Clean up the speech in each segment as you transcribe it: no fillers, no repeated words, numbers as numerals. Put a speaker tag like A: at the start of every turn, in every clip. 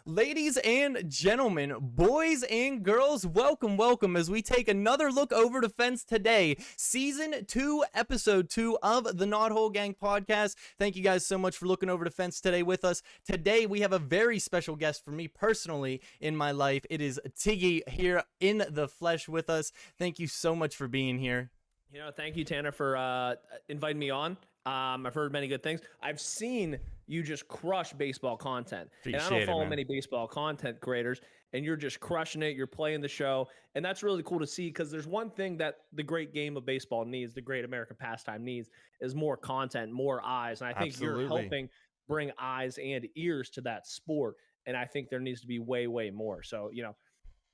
A: Ladies and gentlemen, boys and girls, welcome as we take another look over the fence today. Season 2, Episode 2 of the Knothole Gang podcast. Thank you guys so much for looking over the fence today with us. Today, we have a very special guest for me personally in my life. It is Tiggy here in the flesh with us. Thank you so much for being here.
B: Thank you, Tanner, for inviting me on. I've heard many good things. I've seen you just crush baseball content. And I don't follow many baseball content creators, and you're just crushing it. You're playing the show, and that's really cool to see because there's one thing that the great game of baseball needs, the great American pastime needs, is more content, more eyes. And I think you're helping bring eyes and ears to that sport, and I think there needs to be way more. So,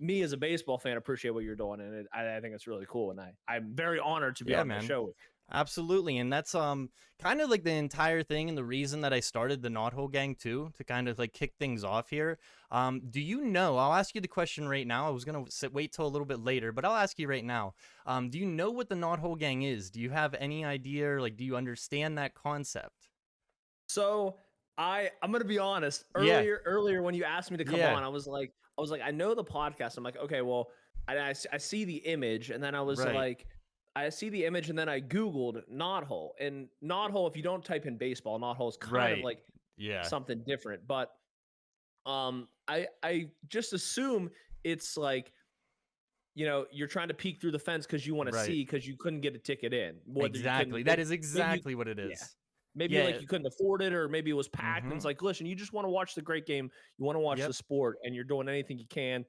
B: me as a baseball fan appreciate what you're doing, and I think it's really cool, and I'm very honored to be on the show with you.
A: Absolutely, and that's kind of like the entire thing and the reason that I started the Knothole Gang too, to kind of like kick things off here. Do you know, I'll ask you the question right now. I was gonna wait till a little bit later, but I'll ask you right now. Do you know what the Knothole Gang is? Do you have any idea, or like do you understand that concept?
B: So I'm gonna be honest. Earlier when you asked me to come on, I was like, I know the podcast. I'm like, okay, well, I see the image, and then I was like, I see the image, and then I Googled Knothole. And Knothole, if you don't type in baseball, Knothole is kind of like something different. But I just assume it's like, you're trying to peek through the fence because you want to see, because you couldn't get a ticket in.
A: Exactly. That is exactly what it is.
B: Yeah. Maybe like you couldn't afford it, or maybe it was packed. And it's like, listen, you just want to watch the great game. You want to watch the sport, and you're doing anything you can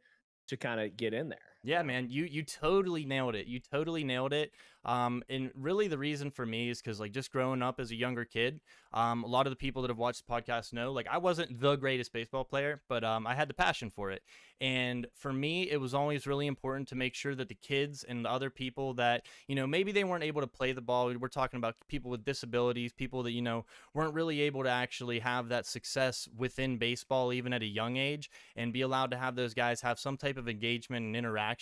B: to kind of get in there.
A: Yeah, man, you totally nailed it. You totally nailed it. And really the reason for me is because, like, just growing up as a younger kid, a lot of the people that have watched the podcast know, like, I wasn't the greatest baseball player, but I had the passion for it. And for me, it was always really important to make sure that the kids and the other people that, maybe they weren't able to play the ball. We're talking about people with disabilities, people that, weren't really able to actually have that success within baseball, even at a young age, and be allowed to have those guys have some type of engagement and interaction.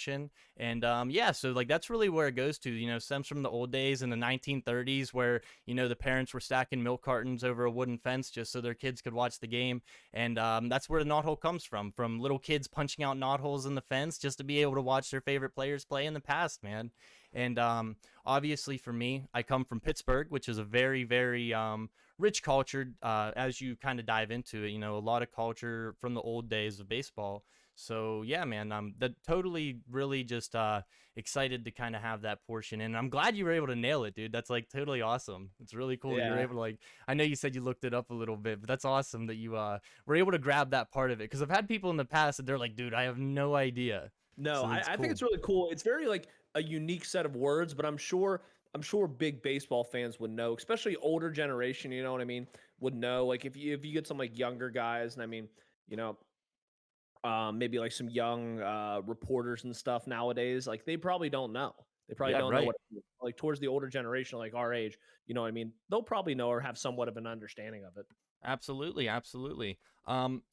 A: And so like that's really where it goes to, stems from the old days in the 1930s where, the parents were stacking milk cartons over a wooden fence just so their kids could watch the game. And that's where the knothole comes from little kids punching out knotholes in the fence just to be able to watch their favorite players play in the past, man. And obviously for me, I come from Pittsburgh, which is a very, very rich culture as you kind of dive into it, a lot of culture from the old days of baseball. So yeah, man, I'm totally really just excited to kind of have that portion, and I'm glad you were able to nail it, dude. That's like totally awesome. It's really cool that you're able to, like, I know you said you looked it up a little bit, but that's awesome that you were able to grab that part of it, because I've had people in the past that they're like, dude, I have no idea.
B: No, so I think it's really cool. It's very like a unique set of words, but I'm sure big baseball fans would know, especially older generation, you know what I mean, would know. Like if you get some like younger guys, and I mean, maybe like some young reporters and stuff nowadays, like they probably don't know. They probably don't know what, like towards the older generation, like our age, you know what I mean? They'll probably know or have somewhat of an understanding of it.
A: Absolutely.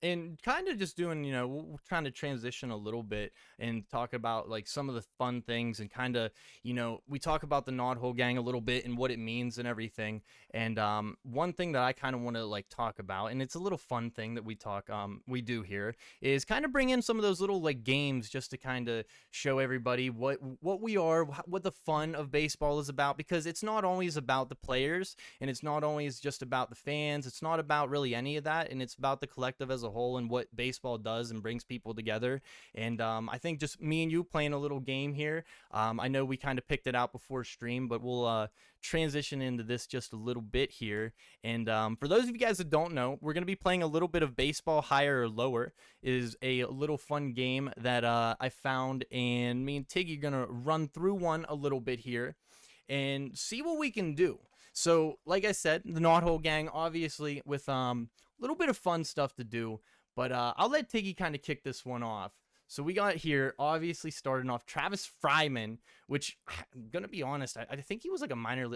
A: And kind of just doing, we're trying to transition a little bit and talk about like some of the fun things, and kind of, we talk about the Knothole Gang a little bit and what it means and everything. And one thing that I kind of want to like talk about, and it's a little fun thing that we do here, is kind of bring in some of those little like games just to kind of show everybody what we are, what the fun of baseball is about, because it's not always about the players, and it's not always just about the fans. It's not about really any of that, and it's about the collective as a whole and what baseball does and brings people together. And I think just me and you playing a little game here, I know we kind of picked it out before stream, but we'll transition into this just a little bit here. And for those of you guys that don't know, we're going to be playing a little bit of baseball higher or lower. It is a little fun game that I found, and me and Tiggy are going to run through one a little bit here and see what we can do. So, like I said, the Knothole Gang, obviously, with a little bit of fun stuff to do. But I'll let Tiggy kind of kick this one off. So we got here, obviously, starting off Travis Fryman, which, I'm going to be honest, I think he was like a minor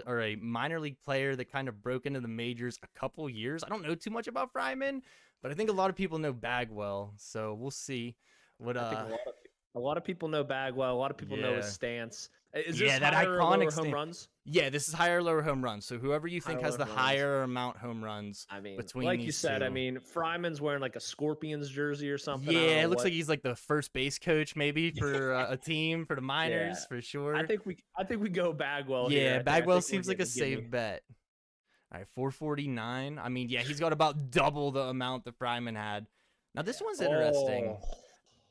A: league player that kind of broke into the majors a couple years. I don't know too much about Fryman, but I think a lot of people know Bagwell. So we'll see.
B: I think a lot of people know Bagwell. A lot of people know his stance. Is
A: Yeah,
B: this
A: that
B: higher or lower
A: iconic
B: home runs?
A: Yeah, this is higher or lower home runs. So whoever you think
B: Higher or
A: has
B: lower
A: the
B: home runs.
A: higher amount home runs
B: I mean,
A: between
B: like you
A: these
B: said, I
A: two.
B: mean, Fryman's wearing like a Scorpions jersey or something. I don't
A: Yeah,
B: know
A: it looks
B: what.
A: like he's like the first base coach maybe for a team for the
B: Yeah,
A: minors for sure.
B: I think we go Bagwell here.
A: Yeah,
B: I
A: Bagwell
B: think we're
A: seems like a
B: getting gimme.
A: safe bet. All right, 449. I mean, yeah, he's got about double the amount that Fryman had. Now this one's interesting.
B: Oh.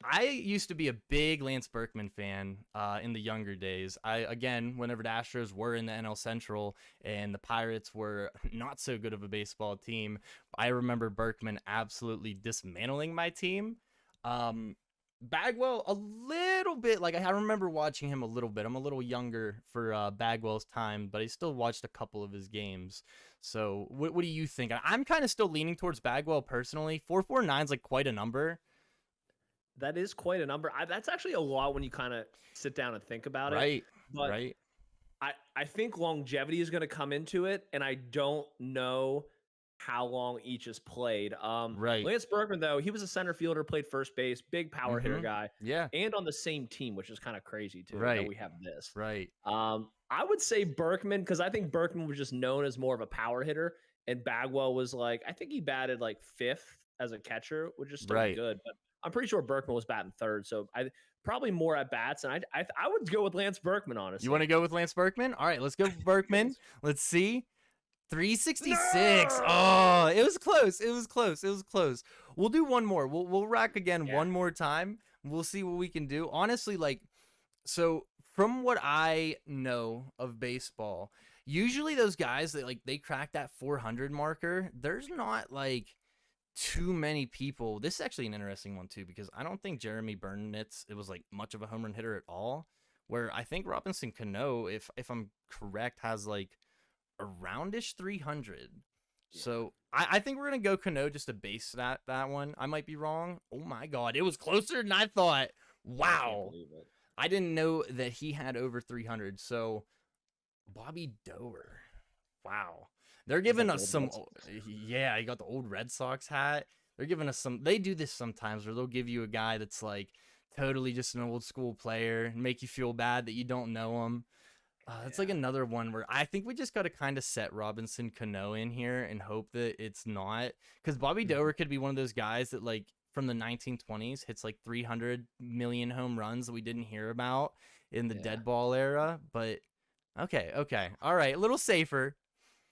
A: I used to be a big Lance Berkman fan in the younger days. Whenever the Astros were in the NL Central and the Pirates were not so good of a baseball team, I remember Berkman absolutely dismantling my team. Bagwell, a little bit, like I remember watching him a little bit. I'm a little younger for Bagwell's time, but I still watched a couple of his games. So what do you think? I'm kind of still leaning towards Bagwell personally. 449 is like quite a number.
B: That is quite a number. That's actually a lot when you kind of sit down and think about it.
A: Right.
B: But
A: right.
B: I think longevity is going to come into it, and I don't know how long each has played.
A: Right.
B: Lance Berkman, though, he was a center fielder, played first base, big power hitter guy.
A: Yeah.
B: And on the same team, which is kind of crazy, too.
A: Right.
B: That we have this.
A: Right.
B: I would say Berkman, because I think Berkman was just known as more of a power hitter, and Bagwell was like, I think he batted like fifth as a catcher, which is still good. But I'm pretty sure Berkman was batting third, so I probably more at bats. And I would go with Lance Berkman, honestly.
A: You want to go with Lance Berkman? All right, let's go with Berkman. Let's see. 366. No! Oh, it was close. It was close. It was close. We'll do one more. We'll rack again one more time. We'll see what we can do. Honestly, so from what I know of baseball, usually those guys that they crack that 400 marker, there's not too many people. This is actually an interesting one too, because I don't think Jeremy Burnitz was much of a home run hitter at all. Where I think Robinson Cano, if I'm correct, has a roundish 300. So I think we're gonna go Cano just to base that one. I might be wrong. Oh my god, it was closer than I thought. Wow, I didn't know that he had over 300. So Bobby Doer, wow. They're giving us some, yeah, you got the old Red Sox hat. They're giving us some, they do this sometimes where they'll give you a guy that's totally just an old school player and make you feel bad that you don't know him. It's another one where I think we just got to kind of set Robinson Cano in here and hope that it's not. Because Bobby Doer could be one of those guys that from the 1920s hits 300 million home runs that we didn't hear about in the dead ball era. But okay. All right, a little safer.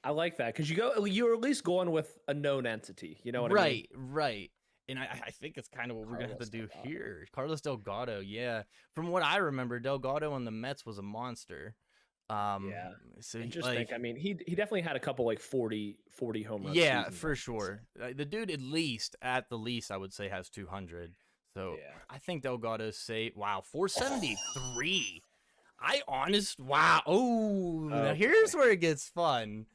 B: I like that because you're at least going with a known entity. You know what I mean?
A: Right. And I think it's kind of what we're going to have to do here. Carlos Delgado, yeah. From what I remember, Delgado on the Mets was a monster.
B: So just think, I mean, he definitely had a couple 40 home runs.
A: Yeah, for sure. The dude at the least, I would say has 200. So I think Delgado's safe. Wow, 473. Wow. Oh, now here's where it gets fun.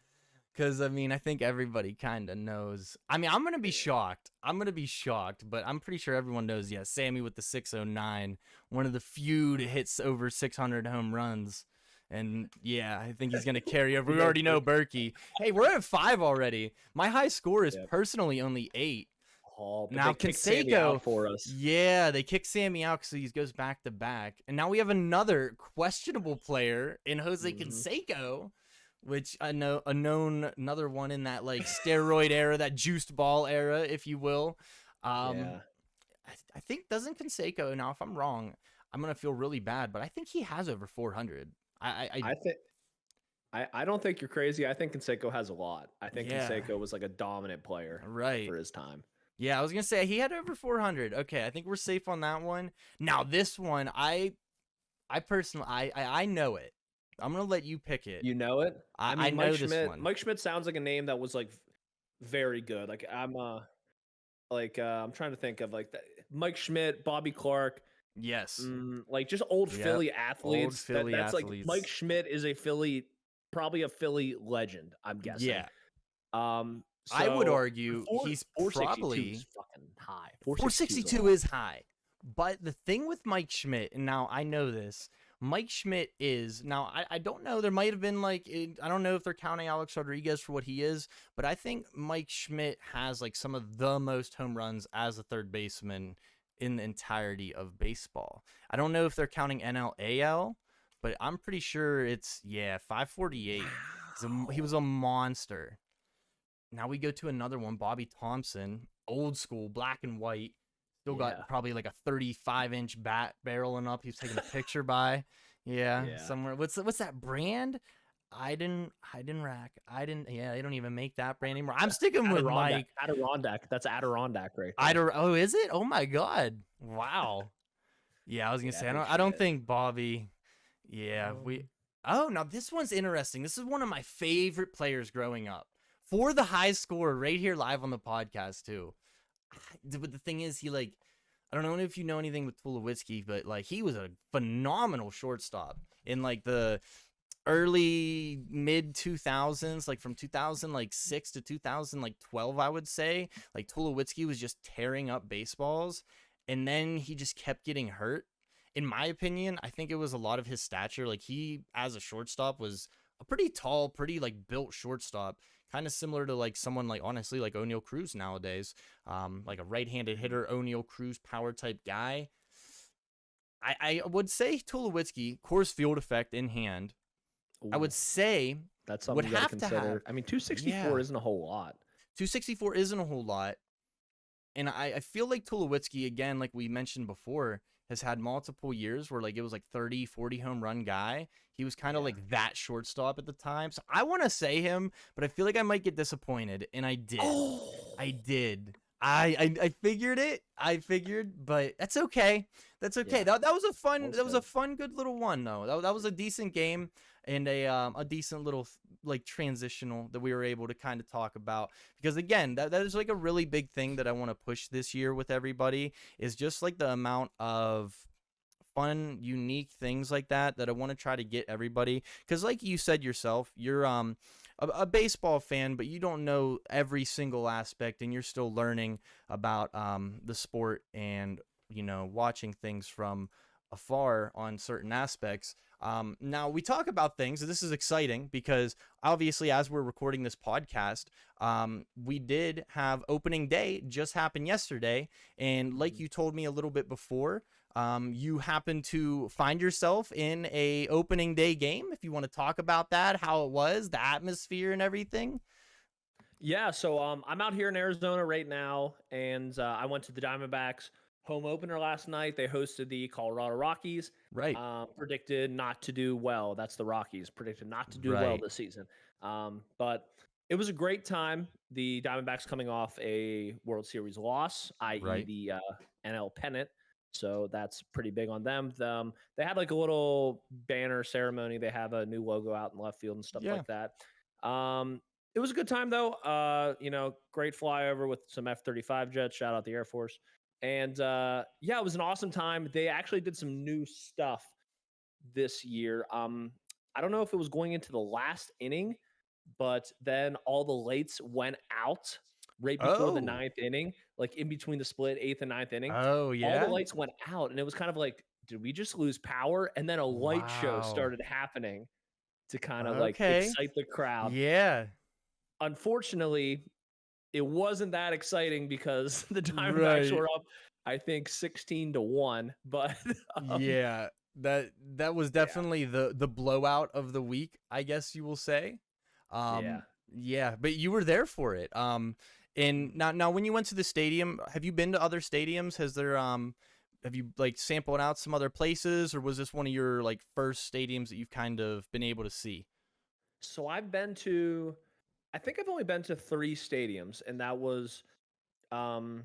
A: Because, I mean, I think everybody kind of knows. I mean, I'm going to be shocked. But I'm pretty sure everyone knows, Sammy with the 609, one of the few that hits over 600 home runs. And, I think he's going to carry over. We already know Berkey. Hey, we're at 5 already. My high score is personally only 8.
B: Oh,
A: now,
B: Canseco
A: for us. Yeah, they kick Sammy out because he goes back to back. And now we have another questionable player in Jose Canseco. Which I know another one in that steroid era, that juiced ball era, if you will. I think doesn't Canseco, now if I'm wrong, I'm gonna feel really bad, but I think he has over 400.
B: I don't think you're crazy. I think Canseco has a lot. I think Canseco was a dominant player for his time.
A: Yeah, I was gonna say he had over 400. Okay, I think we're safe on that one. Now this one, I personally I know it. I'm gonna let you pick it.
B: You know it?
A: I mean, know this one.
B: Mike Schmidt sounds like a name that was very good. I'm trying to think of Mike Schmidt, Bobby Clark.
A: Yes.
B: Just old Philly athletes.
A: Old Philly athletes.
B: Mike Schmidt is probably a Philly legend, I'm guessing.
A: Yeah. I would argue he's probably
B: is fucking high.
A: 462 is high. But the thing with Mike Schmidt, and now I know this, Mike Schmidt is, now I don't know, there might have been I don't know if they're counting Alex Rodriguez for what he is, but I think Mike Schmidt has some of the most home runs as a third baseman in the entirety of baseball. I don't know if they're counting NL, AL, but I'm pretty sure it's 548. He was
B: Wow.
A: a monster. Now we go to another one, Bobby Thompson, old school, black and white. Still got
B: Yeah.
A: probably like a 35-inch bat barreling up. He was taking a picture by. Yeah,
B: Yeah.
A: somewhere. What's that brand? Heidenreich. Yeah, they don't even make that brand anymore. I'm sticking with Mike.
B: Adirondack. That's Adirondack right there.
A: Oh, is it? Oh my God. Wow. Yeah, I was gonna
B: Yeah,
A: say
B: his
A: I don't
B: shit.
A: think Bobby. Yeah, we. Oh, now this one's interesting. This is one of my favorite players growing up. For the high score, right here live on the podcast too. But the thing is, I don't know if you know anything with Tulowitzki, but like he was a phenomenal shortstop in like the early mid 2000s, like from 2006 to 2012, I would say. Like Tulowitzki was just tearing up baseballs, and then he just kept getting hurt. In my opinion, I think it was a lot of his stature. Like he, as a shortstop, was a pretty tall, pretty like built shortstop, kind of similar to like someone like honestly like O'Neal Cruz nowadays, like a right-handed hitter, O'Neal Cruz power type guy. I would say Tulowitzki, course field effect in hand. I
B: Ooh,
A: would say
B: that's
A: would
B: something you got to
A: have to have.
B: consider. I mean, 264
A: Yeah,
B: isn't a whole lot.
A: 264 isn't a whole lot, and I feel like Tulowitzki, again, like we mentioned before, has had multiple years where like it was like 30, 40 home run guy. He was kind of
B: Yeah.
A: like that shortstop at the time. So I want to say him, but I feel like I might get disappointed, and I did.
B: Oh,
A: I did. I figured it. I figured, but that's okay. That's okay.
B: yeah.
A: That was a
B: That
A: fun
B: was
A: that was
B: good.
A: a fun good little one though. That was a decent game, and a decent little like transitional that we were able to kind of talk about, because again, that is like a really big thing that I want to push this year with everybody, is just like the amount of fun, unique things like that I want to try to get everybody, because like you said yourself, you're a baseball fan, but you don't know every single aspect, and you're still learning about the sport, and watching things from afar on certain aspects. Now we talk about things, and this is exciting because obviously, as we're recording this podcast, we did have opening day just happened yesterday, and like
B: Mhm.
A: you told me a little bit before, you happen to find yourself in a opening day game. If you want to talk about that, how it was, the atmosphere, and everything.
B: Yeah, so I'm out here in Arizona right now, and I went to the Diamondbacks home opener last night. They hosted the Colorado Rockies.
A: Right,
B: Predicted not to do well. That's the Rockies predicted not to do well
A: right,
B: this season. But it was a great time. The Diamondbacks coming off a World Series loss, i.e.,
A: right.
B: the NL pennant. So that's pretty big on them. They had like a little banner ceremony. They have a new logo out in left field and stuff
A: Yeah,
B: like that. Um, it was a good time though. Great flyover with some F-35 jets. Shout out the Air Force. And yeah, it was an awesome time. They actually did some new stuff this year. I don't know if it was going into the last inning, but then all the lights went out right before the
A: oh,
B: ninth inning, like in between the split eighth and ninth inning.
A: oh
B: All the
A: yeah,
B: lights went out, and it was kind of like, did we just lose power? And then a light show
A: wow,
B: started happening to kind of like
A: okay,
B: excite the crowd.
A: yeah,
B: Unfortunately, it wasn't that exciting because the Diamondbacks
A: right.
B: were up, I think, 16-1. But
A: Yeah, that was
B: yeah,
A: definitely the blowout of the week, I guess you will say.
B: yeah.
A: Yeah, but you were there for it. And now when you went to the stadium, have you been to other stadiums? Have you like sampled out some other places, or was this one of your like first stadiums that you've kind of been able to see?
B: So I think I've only been to three stadiums, and that was um,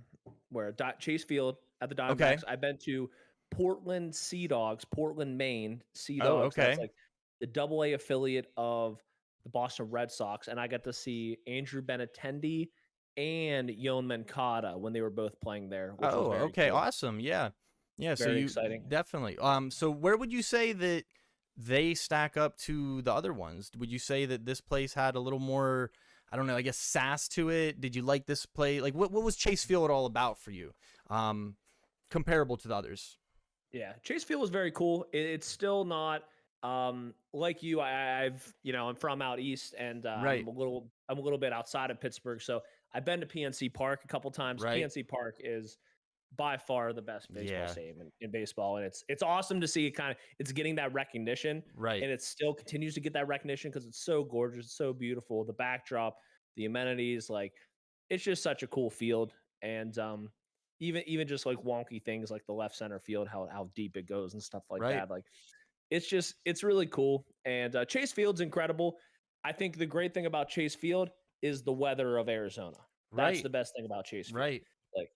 B: Chase Field at the
A: Okay.
B: Diamondbacks. I've been to Portland Sea Dogs, Portland, Maine Sea
A: Oh,
B: Dogs. That's
A: okay.
B: like the Double A affiliate of the Boston Red Sox, and I got to see Andrew Benintendi and Yon Mancada when they were both playing there, which was
A: Oh,
B: very
A: okay.
B: cool,
A: Awesome. Yeah. Yeah, so
B: very
A: you
B: exciting.
A: definitely. So where would you say that they stack up to the other ones? Would you say that this place had a little more, I don't know, I guess sass to it? Did you like this play? Like what was Chase Field all about for you? Um Comparable to the others.
B: Yeah, Chase Field was very cool. It's still not like you. I'm from out east, and
A: Right.
B: I'm a little bit outside of Pittsburgh. So I've been to PNC Park a couple times.
A: Right.
B: PNC Park is by far the best baseball stadium in baseball, and it's awesome to see it it's getting that recognition,
A: Right.
B: and it still continues to get that recognition because it's so gorgeous, it's so beautiful, the backdrop, the amenities, like it's just such a cool field, and even just like wonky things like the left center field, how deep it goes and stuff like
A: Right.
B: that, like it's really cool, and Chase Field's incredible. I think the great thing about Chase Field is the weather of Arizona. That's
A: Right.
B: the best thing about Chase Field.
A: Right.
B: Like,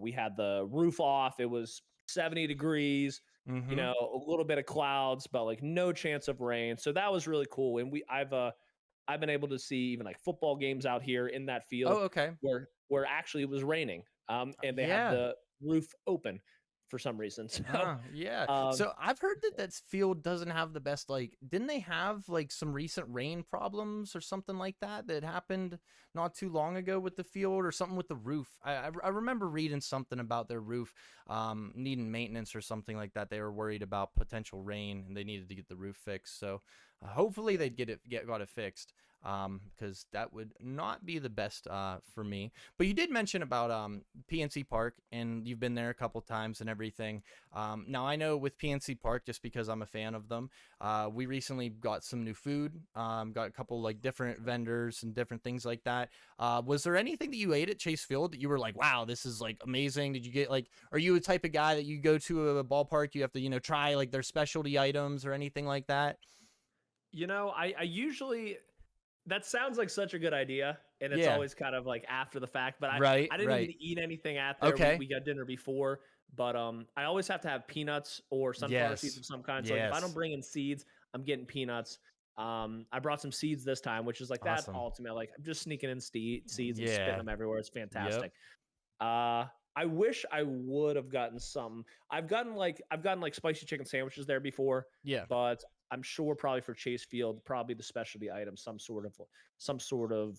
B: we had the roof off. It was 70 degrees,
A: Mm-hmm.
B: a little bit of clouds, but like no chance of rain. So that was really cool. And I've been able to see even like football games out here in that
A: Oh,
B: field
A: okay.
B: where actually it was raining. And they had
A: Yeah.
B: the roof open for some reason. So
A: Yeah.
B: um
A: So I've heard that field doesn't have the best, like, didn't they have like some recent rain problems or something like that happened not too long ago with the field, or something with the roof? I remember reading something about their roof needing maintenance or something like that. They were worried about potential rain and they needed to get the roof fixed. So hopefully they'd got it fixed, because that would not be the best for me. But you did mention about PNC Park, and you've been there a couple times and everything. Now I know with PNC Park, just because I'm a fan of them, we recently got some new food, got a couple like different vendors and different things like that. Was there anything that you ate at Chase Field that you were like, wow, this is like amazing? Did you get like, are you a type of guy that you go to a ballpark, you have to, try like their specialty items or anything like that?
B: I usually, that sounds like such a good idea, and it's
A: Yeah.
B: always kind of like after the fact. But
A: Right.
B: I didn't
A: Right.
B: even eat anything at there.
A: Okay.
B: We got dinner before, but I always have to have peanuts or sunflower seeds
A: Yes.
B: of some kind. So like if I don't
A: Yes.
B: bring in seeds, I'm getting peanuts. I brought some seeds this time, which is like that
A: Awesome.
B: ultimate. Like I'm just sneaking in seeds and spitting
A: Yeah.
B: them everywhere. It's
A: Yep.
B: fantastic. I wish I would have gotten some. I've gotten like spicy chicken sandwiches there before,
A: Yeah.
B: but I'm sure probably for Chase Field, probably the specialty item, some sort of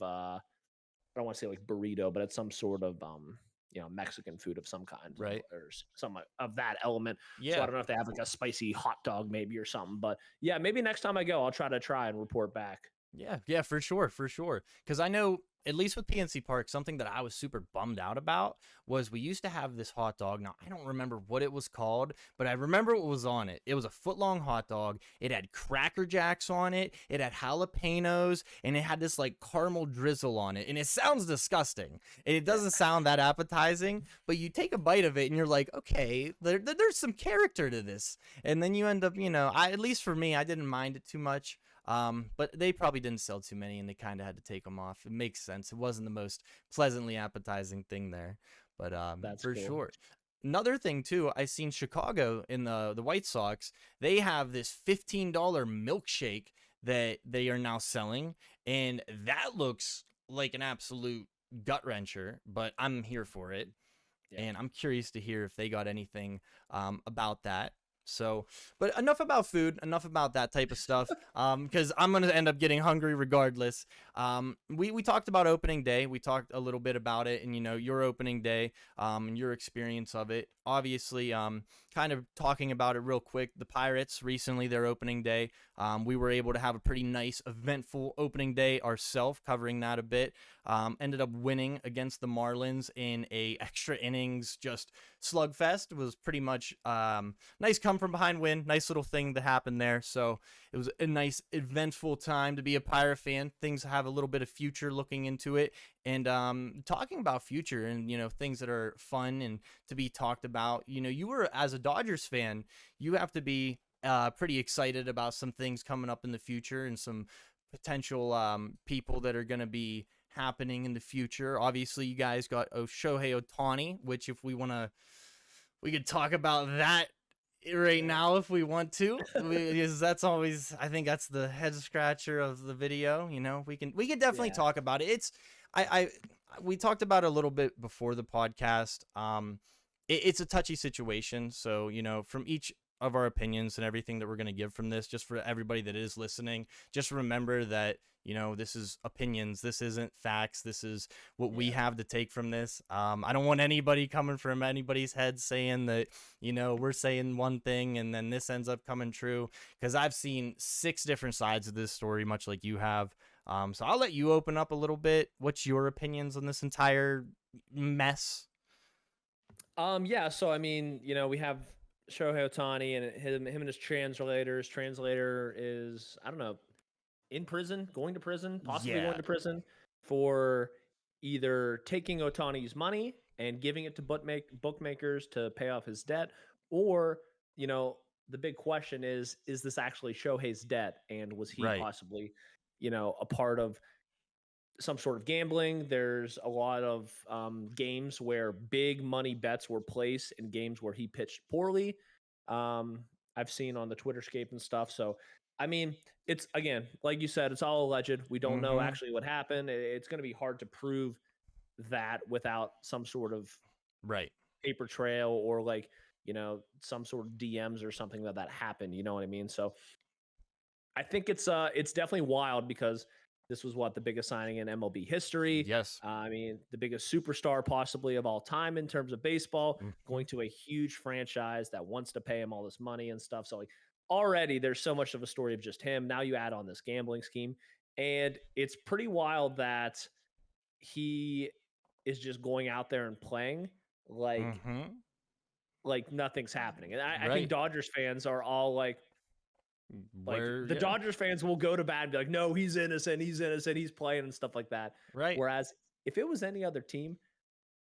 B: I don't want to say like burrito, but it's some sort of Mexican food of some kind,
A: Right.
B: or some of that element. So I
A: Yeah.
B: don't know if they have like a spicy hot dog maybe or something, but yeah, maybe next time I go, I'll try and report back.
A: Yeah, yeah, for sure, for sure. Because I know, at least with PNC Park, something that I was super bummed out about was we used to have this hot dog. Now, I don't remember what it was called, but I remember what was on it. It was a foot-long hot dog. It had Cracker Jacks on it. It had jalapenos, and it had this like caramel drizzle on it. And it sounds disgusting. And it doesn't sound that appetizing, but you take a bite of it, and you're like, okay, there's some character to this. And then you end up, at least for me, I didn't mind it too much. But they probably didn't sell too many, and they kind of had to take them off. It makes sense. It wasn't the most pleasantly appetizing thing there, but
B: That's
A: for
B: cool.
A: sure. Another thing too, I seen Chicago in the White Sox. They have this $15 milkshake that they are now selling, and that looks like an absolute gut wrencher. But I'm here for it,
B: Yeah.
A: and I'm curious to hear if they got anything about that. So, but enough about food, enough about that type of stuff, because I'm gonna end up getting hungry regardless. We talked about opening day. We talked a little bit about it, and your opening day, and your experience of it. Obviously, kind of talking about it real quick. The Pirates recently, their opening day. We were able to have a pretty nice, eventful opening day ourselves, covering that a bit. Ended up winning against the Marlins in a extra innings, just slugfest. It was pretty much nice come from behind win. Nice little thing that happened there. So it was a nice eventful time to be a Pirate fan. Things have a little bit of future looking into it. And talking about future and things that are fun and to be talked about. You were, as a Dodgers fan, you have to be pretty excited about some things coming up in the future and some potential people that are going to be happening in the future. Obviously, you guys got Shohei Ohtani, which if we could talk about that right now if we want to, because that's always, I think that's the head scratcher of the video. We can definitely talk about it. It's we talked about it a little bit before the podcast. It's a touchy situation, so from each of our opinions and everything that we're going to give from this, just for everybody that is listening, just remember that this is opinions, this isn't facts, this is what we have to take from this. I don't want anybody coming from anybody's head saying that we're saying one thing and then this ends up coming true, because I've seen 6 different sides of this story, much like you have. So I'll let you open up a little bit. What's your opinions on this entire mess?
B: Yeah. So I mean, we have Shohei Ohtani and him and his translator. His translator is, I don't know, in prison, going to prison, possibly going
A: Yeah,
B: to prison for either taking Otani's money and giving it to bookmakers to pay off his debt, or the big question is this actually Shohei's debt, and was he
A: right.
B: possibly a part of some sort of gambling? There's a lot of games where big money bets were placed in games where he pitched poorly. Um, I've seen on the Twitterscape and stuff. So, I mean, it's, again, like you said, it's all alleged. We don't know
A: Mm-hmm.
B: actually what happened. It's going to be hard to prove that without some sort of
A: Right.
B: paper trail, or like some sort of DMs or something that happened. You know what I mean? So I think it's definitely wild, because this was the biggest signing in MLB history.
A: Yes.
B: I mean, the biggest superstar possibly of all time in terms of baseball,
A: Mm-hmm.
B: going to a huge franchise that wants to pay him all this money and stuff. So like, already there's so much of a story of just him. Now you add on this gambling scheme, and it's pretty wild that he is just going out there and playing like
A: Mm-hmm.
B: nothing's happening. And I think
A: Right.
B: Dodgers fans are all like
A: Where?
B: the
A: Yeah.
B: Dodgers fans will go to bat and be like, no, he's innocent, he's playing and stuff like that.
A: Right.
B: Whereas if it was any other team,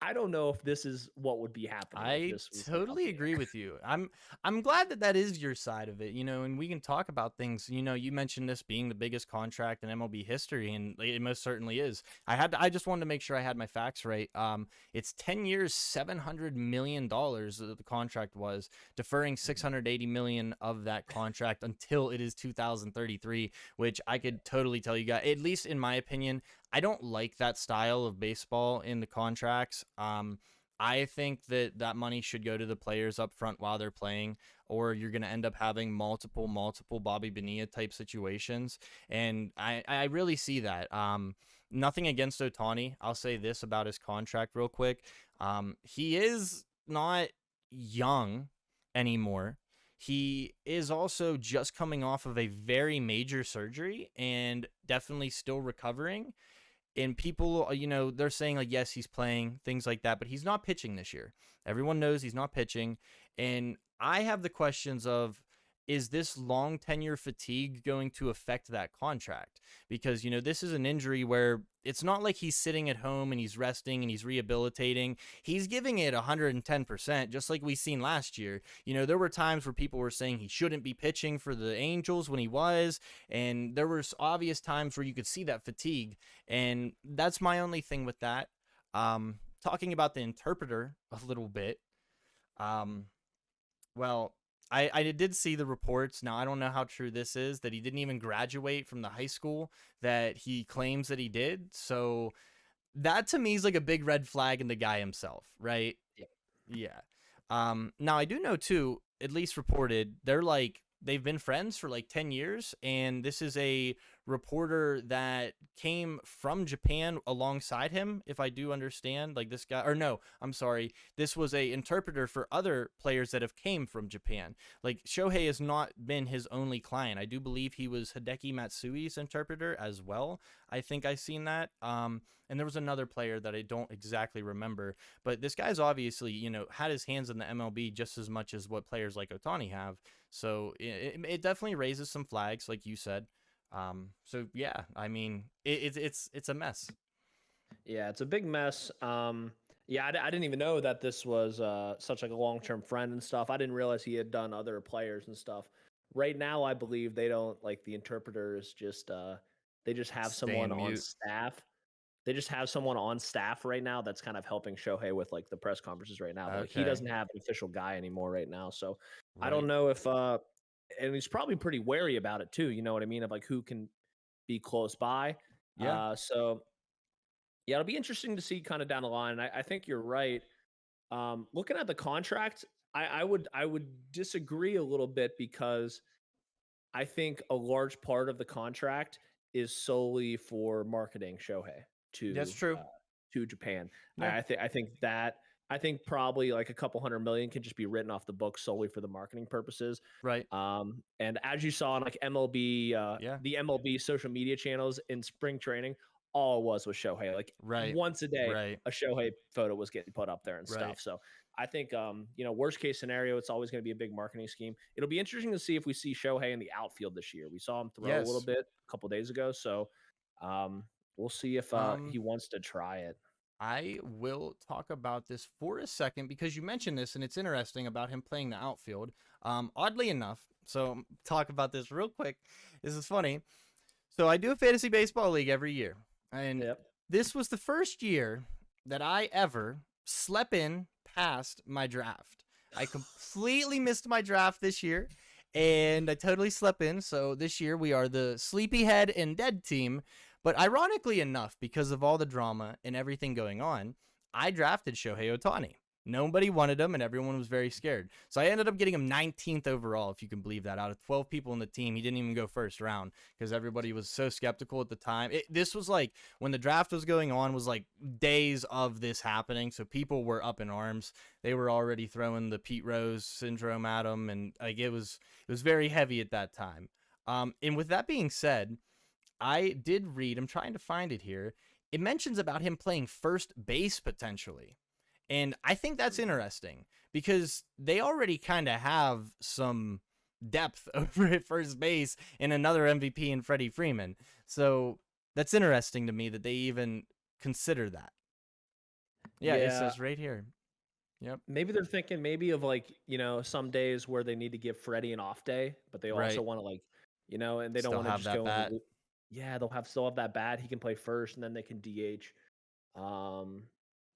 B: I don't know if this is what would be happening if
A: I
B: this was like up
A: totally
B: here.
A: agree with you. I'm glad that that is your side of it, and we can talk about things. You mentioned this being the biggest contract in MLB history, and it most certainly is. I just wanted to make sure I had my facts right. It's 10 years, $700 million that the contract was, deferring 680 million of that contract until it is 2033, which I could totally tell you guys, at least in my opinion, I don't like that style of baseball in the contracts. I think that that money should go to the players up front while they're playing, or you're going to end up having multiple Bobby Bonilla type situations. And I really see that. Nothing against Ohtani. I'll say this about his contract real quick. He is not young anymore. He is also just coming off of a very major surgery and definitely still recovering. And people, they're saying like, yes, he's playing, things like that, but he's not pitching this year. Everyone knows he's not pitching. And I have the questions of, is this long tenure fatigue going to affect that contract? Because, this is an injury where it's not like he's sitting at home and he's resting and he's rehabilitating. He's giving it 110%, just like we seen last year. There were times where people were saying he shouldn't be pitching for the Angels when he was, and there were obvious times where you could see that fatigue. And that's my only thing with that. Talking about the interpreter a little bit. Well, I did see the reports. Now, I don't know how true this is, that he didn't even graduate from the high school that he claims that he did. So that to me is like a big red flag in the guy himself, right?
B: Yeah.
A: Yeah. Now I do know too, at least reported, they've been friends for like 10 years, and this is a reporter that came from Japan alongside him, if I do understand. Like this guy, or no, I'm sorry, this was a interpreter for other players that have came from Japan. Like Shohei has not been his only client. I do believe he was Hideki Matsui's interpreter as well. I think I seen that. And there was another player that I don't exactly remember, but this guy's obviously, had his hands in the MLB just as much as what players like Ohtani have. So it definitely raises some flags, like you said. So yeah, I mean, it's a mess.
B: Yeah, it's a big mess. Yeah, I didn't even know that this was such like a long-term friend and stuff. I didn't realize he had done other players and stuff. Right now, I believe they don't, like, the interpreter is just they just have
A: Stay
B: someone
A: in
B: on
A: mute.
B: staff. They just have someone on staff right now that's kind of helping Shohei with like the press conferences right now. But like, he
A: Okay.
B: doesn't have an official guy anymore right now. So I don't
A: Right.
B: know if and he's probably pretty wary about it too. You know what I mean? Of like who can be close by.
A: Yeah.
B: So yeah, it'll be interesting to see kind of down the line. I think you're right. Looking at the contract, I would disagree a little bit, because I think a large part of the contract is solely for marketing Shohei
A: That's
B: to
A: true.
B: Japan.
A: Yeah.
B: I think probably like a couple hundred million can just be written off the books solely for the marketing purposes.
A: Right.
B: And as you saw on like MLB,
A: Yeah.
B: the MLB social media channels in spring training, all it was Shohei. Like
A: Right.
B: once a day,
A: Right.
B: a Shohei photo was getting put up there and
A: Right.
B: stuff. So I think, worst case scenario, it's always going to be a big marketing scheme. It'll be interesting to see if we see Shohei in the outfield this year. We saw him throw a little
A: Yes.
B: bit a couple days ago, so we'll see if
A: Um,
B: he wants to try it.
A: I will talk about this for a second because you mentioned this and it's interesting about him playing the outfield. Oddly enough, so talk about this real quick. This is funny. So I do a fantasy baseball league every year, and
B: Yep.
A: this was the first year that I ever slept in past my draft. I completely missed my draft this year, and I totally slept in. So this year we are the sleepyhead and dead team. But ironically enough, because of all the drama and everything going on, I drafted Shohei Ohtani. Nobody wanted him, and everyone was very scared. So I ended up getting him 19th overall, if you can believe that. Out of 12 people in the team, he didn't even go first round because everybody was so skeptical at the time. This was like when the draft was going on, was like days of this happening. So people were up in arms. They were already throwing the Pete Rose syndrome at him, and like it was very heavy at that time. And with that being said, I did read. I'm trying to find it here. It mentions about him playing first base potentially. And I think that's interesting because they already kind of have some depth over at first base and another MVP in Freddie Freeman. So that's interesting to me that they even consider that. Yeah, it says right here. Yep.
B: Maybe they're thinking of like, some days where they need to give Freddie an off day, but they also want to like, and they don't
A: Still
B: want to
A: have
B: just
A: that
B: go.
A: bat.
B: Yeah, they'll still have that bat. He can play first, and then they can DH.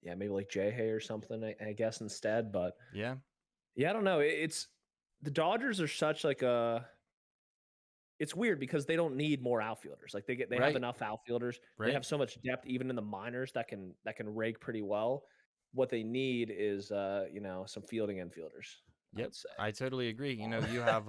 B: Yeah, maybe like J-Hay or something, I guess instead. But
A: Yeah.
B: I don't know. It's the Dodgers are such like a. It's weird because they don't need more outfielders. Like they have
A: Right.
B: enough outfielders. They
A: Right.
B: have so much depth, even in the minors, that can rake pretty well. What they need is some fielding infielders, I
A: Yep,
B: would say.
A: I totally agree. You have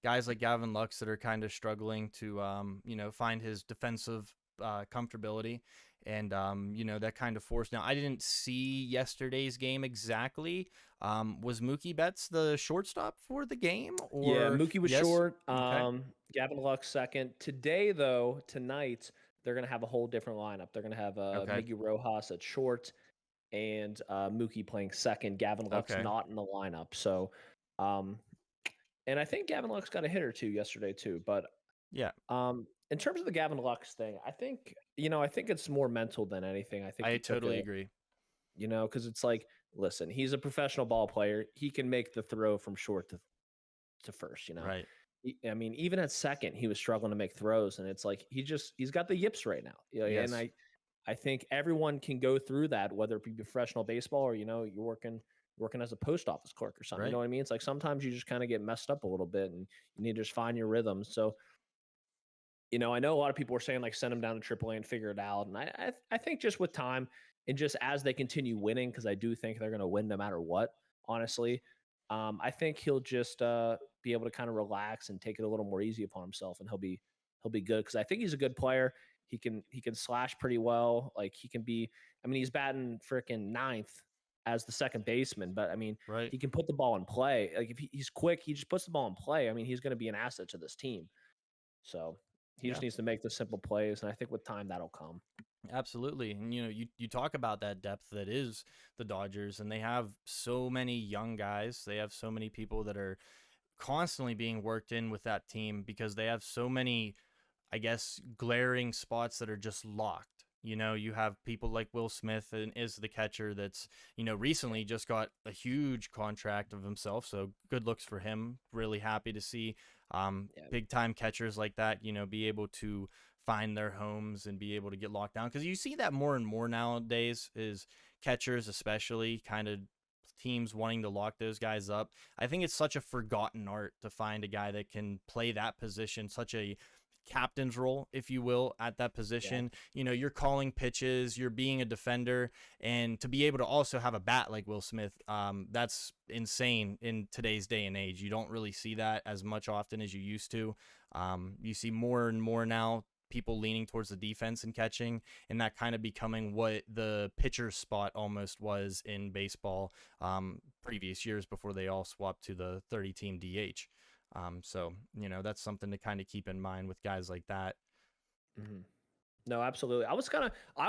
A: guys like Gavin Lux that are kind of struggling to find his defensive comfortability, and that kind of force. Now, I didn't see yesterday's game exactly. Was Mookie Betts the shortstop for the game? Or
B: Yeah, Mookie was
A: yes?
B: short.
A: Okay.
B: Gavin Lux second. Tonight they're gonna have a whole different lineup. They're gonna have
A: Okay.
B: Miggy Rojas at short and Mookie playing second. Gavin Lux
A: Okay.
B: not in the lineup. So, and I think Gavin Lux got a hit or two yesterday too. But
A: Yeah,
B: in terms of the Gavin Lux thing, I think it's more mental than anything. I think
A: I
B: he took
A: totally
B: a
A: agree.
B: because it's like, listen, he's a professional ball player. He can make the throw from short to first.
A: Right.
B: I mean, even at second, he was struggling to make throws, and it's like he's got the yips right now.
A: Yes.
B: And I think everyone can go through that, whether it be professional baseball or you're working as a post office clerk or something.
A: Right.
B: You know what I mean? It's like sometimes you just kind of get messed up a little bit, and you need to just find your rhythm. So, I know a lot of people are saying like send him down to AAA and figure it out, and I think just with time and just as they continue winning, because I do think they're going to win no matter what. Honestly, I think he'll just be able to kind of relax and take it a little more easy upon himself, and he'll be good because I think he's a good player. He can slash pretty well. Like he can be. I mean, he's batting freaking ninth as the second baseman, but I mean,
A: Right.
B: he can put the ball in play. Like if he's quick, he just puts the ball in play. I mean, he's going to be an asset to this team. So he
A: Yeah.
B: just needs to make the simple plays, and I think with time that'll come.
A: Absolutely. And you talk about that depth that is the Dodgers, and they have so many young guys. They have so many people that are constantly being worked in with that team because they have so many, I guess, glaring spots that are just locked. You have people like Will Smith and is the catcher that's, recently just got a huge contract of himself. So good looks for him. Really happy to see big time catchers like that, be able to find their homes and be able to get locked down. Because you see that more and more nowadays is catchers, especially kind of teams wanting to lock those guys up. I think it's such a forgotten art to find a guy that can play that position, such a captain's role, if you will, at that position. You're calling pitches, you're being a defender, and to be able to also have a bat like Will Smith, that's insane in today's day and age. You don't really see that as much often as you used to. You see more and more now people leaning towards the defense and catching, and that kind of becoming what the pitcher spot almost was in baseball previous years before they all swapped to the 30-team DH. So, that's something to kind of keep in mind with guys like that.
B: Mm-hmm. No, absolutely. I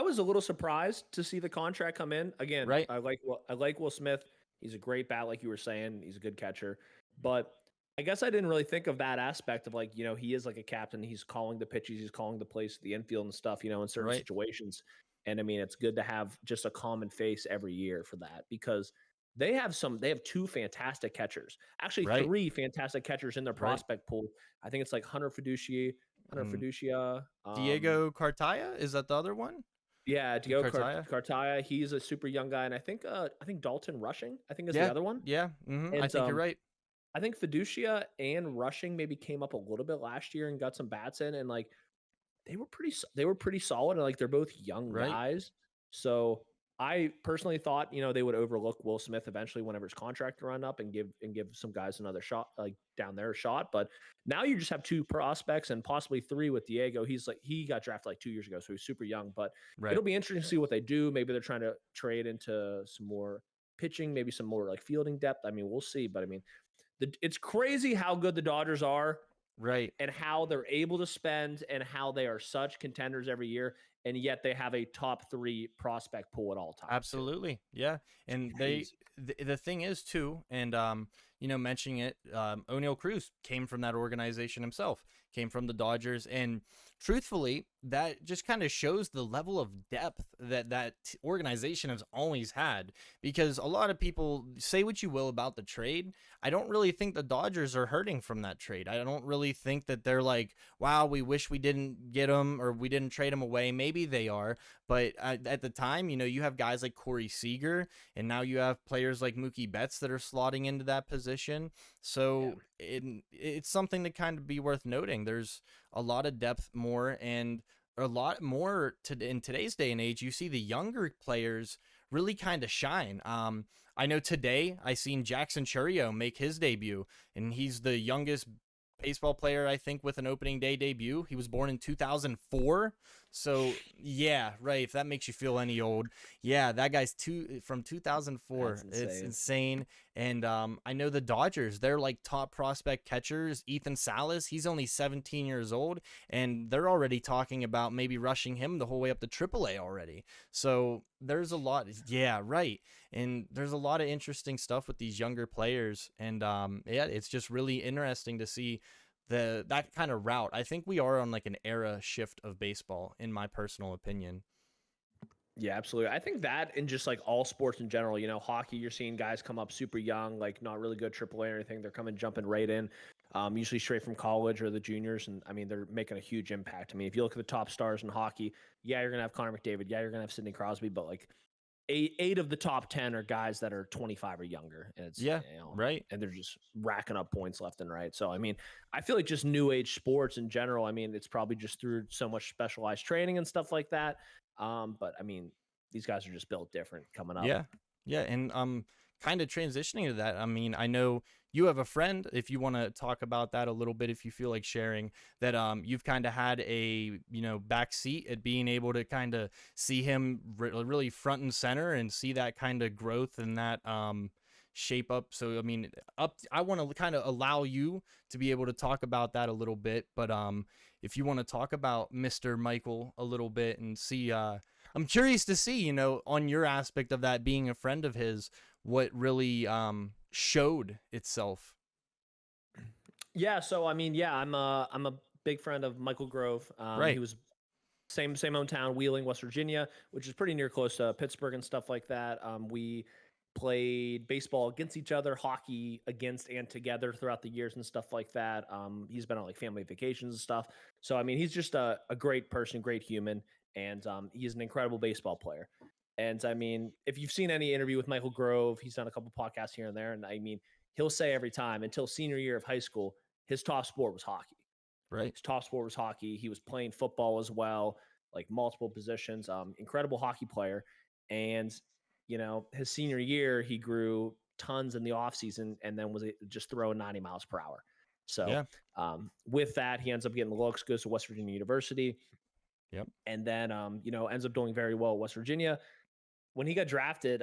B: was a little surprised to see the contract come in. Again,
A: Right.
B: I like Will Smith. He's a great bat, like you were saying. He's a good catcher. But I guess I didn't really think of that aspect of, like, he is like a captain. He's calling the pitches, he's calling the plays, the infield and stuff, in certain
A: Right.
B: situations. And I mean, it's good to have just a common face every year for that, because they have two fantastic catchers, actually
A: Right.
B: three fantastic catchers in their
A: Right.
B: prospect pool. I think it's like Hunter
A: And
B: Fiducia,
A: Diego Cartaya, is that the other one?
B: yeah,
A: Di
B: Dio
A: Cartaya?
B: Cartaya. He's a super young guy, and I think Dalton Rushing, I think, is the
A: Yeah.
B: other one.
A: Yeah. I
B: And
A: think you're right.
B: I think Fiducia and Rushing maybe came up a little bit last year and got some bats in, and like they were pretty solid, and like they're both young
A: Right.
B: guys. So I personally thought, they would overlook Will Smith eventually whenever his contract run up, and give some guys another shot, like down there a shot. But now you just have two prospects and possibly three with Diego. He got drafted like 2 years ago, so he's super young. But
A: Right.
B: it'll be interesting to see what they do. Maybe they're trying to trade into some more pitching, maybe some more like fielding depth. I mean, we'll see. But I mean, it's crazy how good the Dodgers are,
A: Right.
B: and how they're able to spend, and how they are such contenders every year, and yet they have a top 3 prospect pool at all times.
A: Absolutely. Yeah. And the thing is too, and mentioning it, O'Neal Cruz came from that organization himself, came from the Dodgers, and truthfully, that just kind of shows the level of depth that organization has always had. Because a lot of people, say what you will about the trade, I don't really think the Dodgers are hurting from that trade. I don't really think that they're like, wow, we wish we didn't get him, or we didn't trade him away. Maybe they are, but at the time, you have guys like Corey Seager, and now you have players like Mookie Betts that are slotting into that position. So it's something to kind of be worth noting. There's a lot of depth more, and a lot more in today's day and age. You see the younger players really kind of shine. I know today I seen Jackson Chourio make his debut, and he's the youngest baseball player, I think, with an opening day debut. He was born in 2004. So yeah, right. If that makes you feel any old, yeah, that guy's from 2004. It's insane. And I know the Dodgers, they're like top prospect catchers. Ethan Salas, he's only 17 years old, and they're already talking about maybe rushing him the whole way up to AAA already. So there's a lot. Yeah, right. And there's a lot of interesting stuff with these younger players. And yeah, it's just really interesting to see that kind of route. I think we are on like an era shift of baseball, in my personal opinion.
B: Yeah, absolutely. I think that, in just like all sports in general, hockey, you're seeing guys come up super young, like not really good AAA or anything. They're jumping right in, usually straight from college or the juniors. And I mean, they're making a huge impact. I mean, if you look at the top stars in hockey, yeah, you're going to have Connor McDavid. Yeah, you're going to have Sidney Crosby, but like eight of the top 10 are guys that are 25 or younger. And it's,
A: right.
B: And they're just racking up points left and right. So, I mean, I feel like just new age sports in general, I mean, it's probably just through so much specialized training and stuff like that. But I mean, these guys are just built different coming up.
A: Yeah. And kind of transitioning to that, I mean, I know you have a friend, if you want to talk about that a little bit, if you feel like sharing, that you've kind of had a back seat at being able to kind of see him really front and center, and see that kind of growth and that shape up. So I mean, I want to kind of allow you to be able to talk about that a little bit, but if you want to talk about Mr. Michael a little bit and see, I'm curious to see, on your aspect of that, being a friend of his, what really showed itself.
B: Yeah, so I mean, yeah, I'm a big friend of Michael Grove.
A: Right.
B: He was same hometown, Wheeling, West Virginia, which is pretty near close to Pittsburgh and stuff like that. We played baseball against each other, hockey against and together throughout the years and stuff like that. He's been on like family vacations and stuff. So I mean, he's just a great person, great human, and he's an incredible baseball player. And I mean, if you've seen any interview with Michael Grove, he's done a couple podcasts here and there, and I mean, he'll say every time, until senior year of high school, his top sport was hockey.
A: Right.
B: His top sport was hockey. He was playing football as well, like multiple positions. Incredible hockey player. And his senior year, he grew tons in the offseason, and then was just throwing 90 miles per hour. So with that, he ends up getting the looks, goes to West Virginia University.
A: Yep.
B: And then, ends up doing very well at West Virginia. When he got drafted,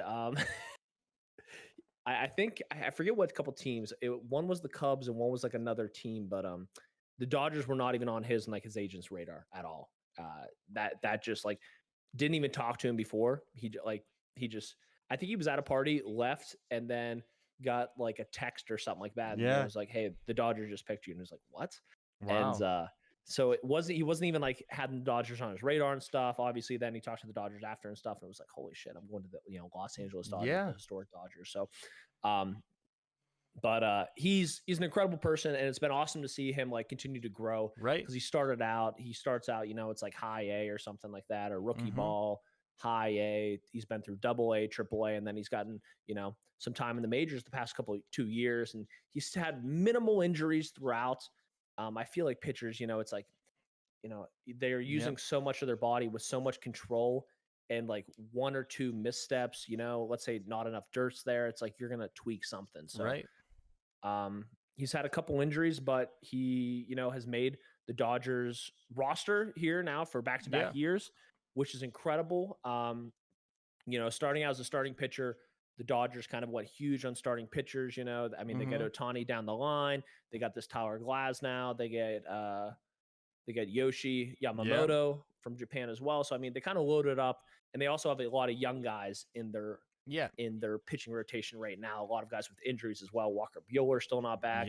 B: I think, I forget what couple teams. One was the Cubs and one was like another team, but the Dodgers were not even on his agent's radar at all. That just like didn't even talk to him before. He just, I think he was at a party, left, and then got like a text or something like that. And it
A: Yeah.
B: was like, hey, the Dodgers just picked you. And it was like, what? And
A: Wow.
B: so he wasn't even like having the Dodgers on his radar and stuff. Obviously, then he talked to the Dodgers after and stuff. And it was like, holy shit, I'm going to the Los Angeles Dodgers, the
A: Yeah.
B: historic Dodgers. So but he's an incredible person, and it's been awesome to see him like continue to grow.
A: Right.
B: Because he starts out, it's like high A or something like that, or rookie
A: Mm-hmm.
B: ball, high A. He's been through double A, triple A, and then he's gotten, some time in the majors the past 2 years, and he's had minimal injuries throughout. I feel like pitchers, it's like, they are using
A: Yep.
B: so much of their body with so much control, and like one or two missteps, let's say not enough dirt's there, it's like you're gonna tweak something. So
A: Right.
B: he's had a couple injuries, but he, has made the Dodgers roster here now for back-to-back years, which is incredible. Starting out as a starting pitcher, the Dodgers kind of went huge on starting pitchers. I mean, they get Ohtani down the line. They got this Tyler Glass now. They get Yoshi Yamamoto from Japan as well. So I mean, they kind of loaded up, and they also have a lot of young guys in their pitching rotation right now. A lot of guys with injuries as well. Walker Buehler still not back.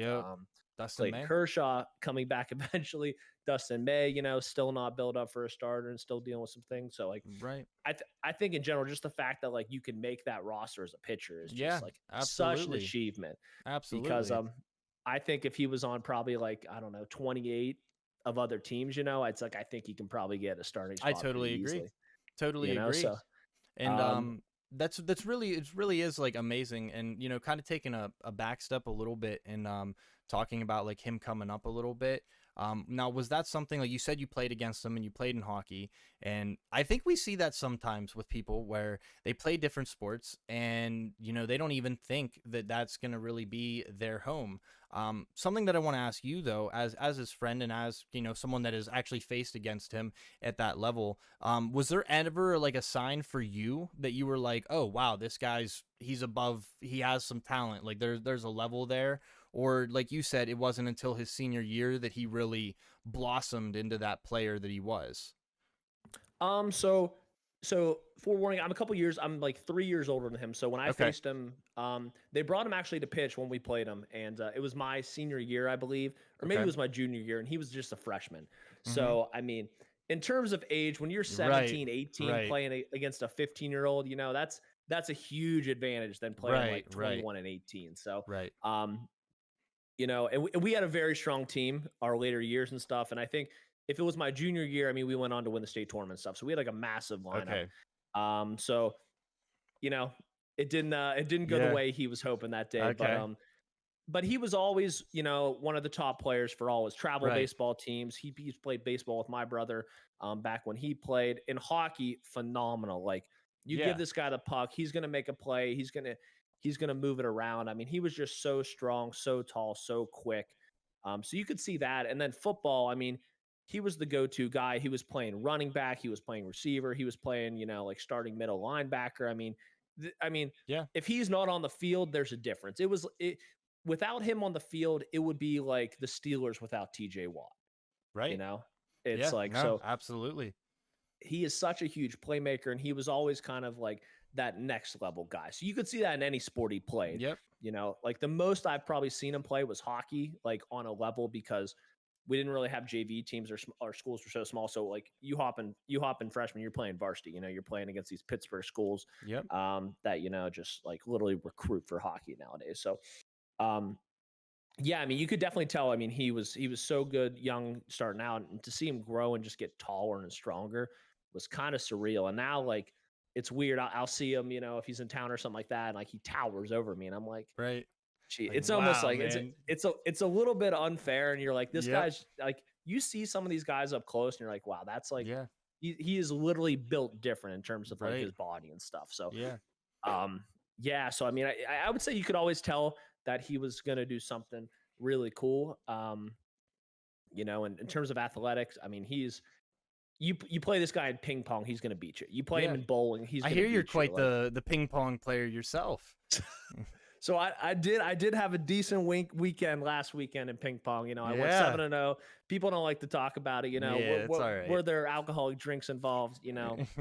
A: Dustin
B: Clayton
A: May.
B: Kershaw coming back eventually. Dustin May, still not built up for a starter and still dealing with some things. So like,
A: Right.
B: I think in general, just the fact that like you can make that roster as a pitcher is just like such an achievement.
A: Absolutely.
B: Because I think if he was on probably like, I don't know, 28 of other teams, it's like I think he can probably get a starting spot.
A: I totally agree.
B: Easily,
A: totally agree.
B: So,
A: and that's really, it really is like amazing. And kind of taking a back step a little bit and talking about like him coming up a little bit. Now, was that something, like you said, you played against him and you played in hockey, and I think we see that sometimes with people where they play different sports and they don't even think that that's going to really be their home. Something that I want to ask you though, as his friend and as someone that has actually faced against him at that level, was there ever like a sign for you that you were like, oh wow, this he's above, he has some talent, like there's a level there? Or like you said, it wasn't until his senior year that he really blossomed into that player that he was?
B: So forewarning, I'm like 3 years older than him. So when I faced him, they brought him actually to pitch when we played him. And it was my senior year, I believe, or maybe it was my junior year, and he was just a freshman. So, I mean, in terms of age, when you're 17, 18, playing against a 15-year-old, that's a huge advantage than playing like 21 and 18. So, and we had a very strong team our later years and stuff. And I think if it was my junior year, I mean, we went on to win the state tournament and stuff. So we had like a massive lineup. So, it didn't go the way he was hoping that day. But he was always, one of the top players for all his travel baseball teams. He's played baseball with my brother back when he played. In hockey, phenomenal. Like, you give this guy the puck, he's going to make a play. He's going to move it around. I mean, he was just so strong, so tall, so quick. So you could see that. And then football, I mean, he was the go-to guy. He was playing running back. He was playing receiver. He was playing, like starting middle linebacker. I mean, if he's not on the field, there's a difference. Without him on the field, it would be like the Steelers without TJ Watt.
A: Right.
B: It's so
A: absolutely.
B: He is such a huge playmaker, and he was always kind of like that next level guy. So you could see that in any sport he played.
A: Yep.
B: Like the most I've probably seen him play was hockey, like on a level, because we didn't really have JV teams, or our schools were so small. So like you hop in freshman, you're playing varsity, you're playing against these Pittsburgh schools that, just like literally recruit for hockey nowadays. So, I mean, you could definitely tell. I mean, he was so good young starting out, and to see him grow and just get taller and stronger was kind of surreal. And now, like, it's weird. I'll see him, if he's in town or something like that, and like he towers over me, and I'm like, gee,
A: like,
B: it's almost like
A: man.
B: it's a little bit unfair. And you're like, this guy's like, you see some of these guys up close, and you're like, wow, that's like, he is literally built different in terms of like his body and stuff. So So I mean, I would say you could always tell that he was going to do something really cool. And in terms of athletics, I mean, you play this guy in ping pong, he's going to beat you. You play him in bowling, he's going to beat you.
A: I hear you're quite the ping pong player yourself.
B: So I did have a decent weekend last weekend in ping pong. I went 7-0. People don't like to talk about it. Were there alcoholic drinks involved?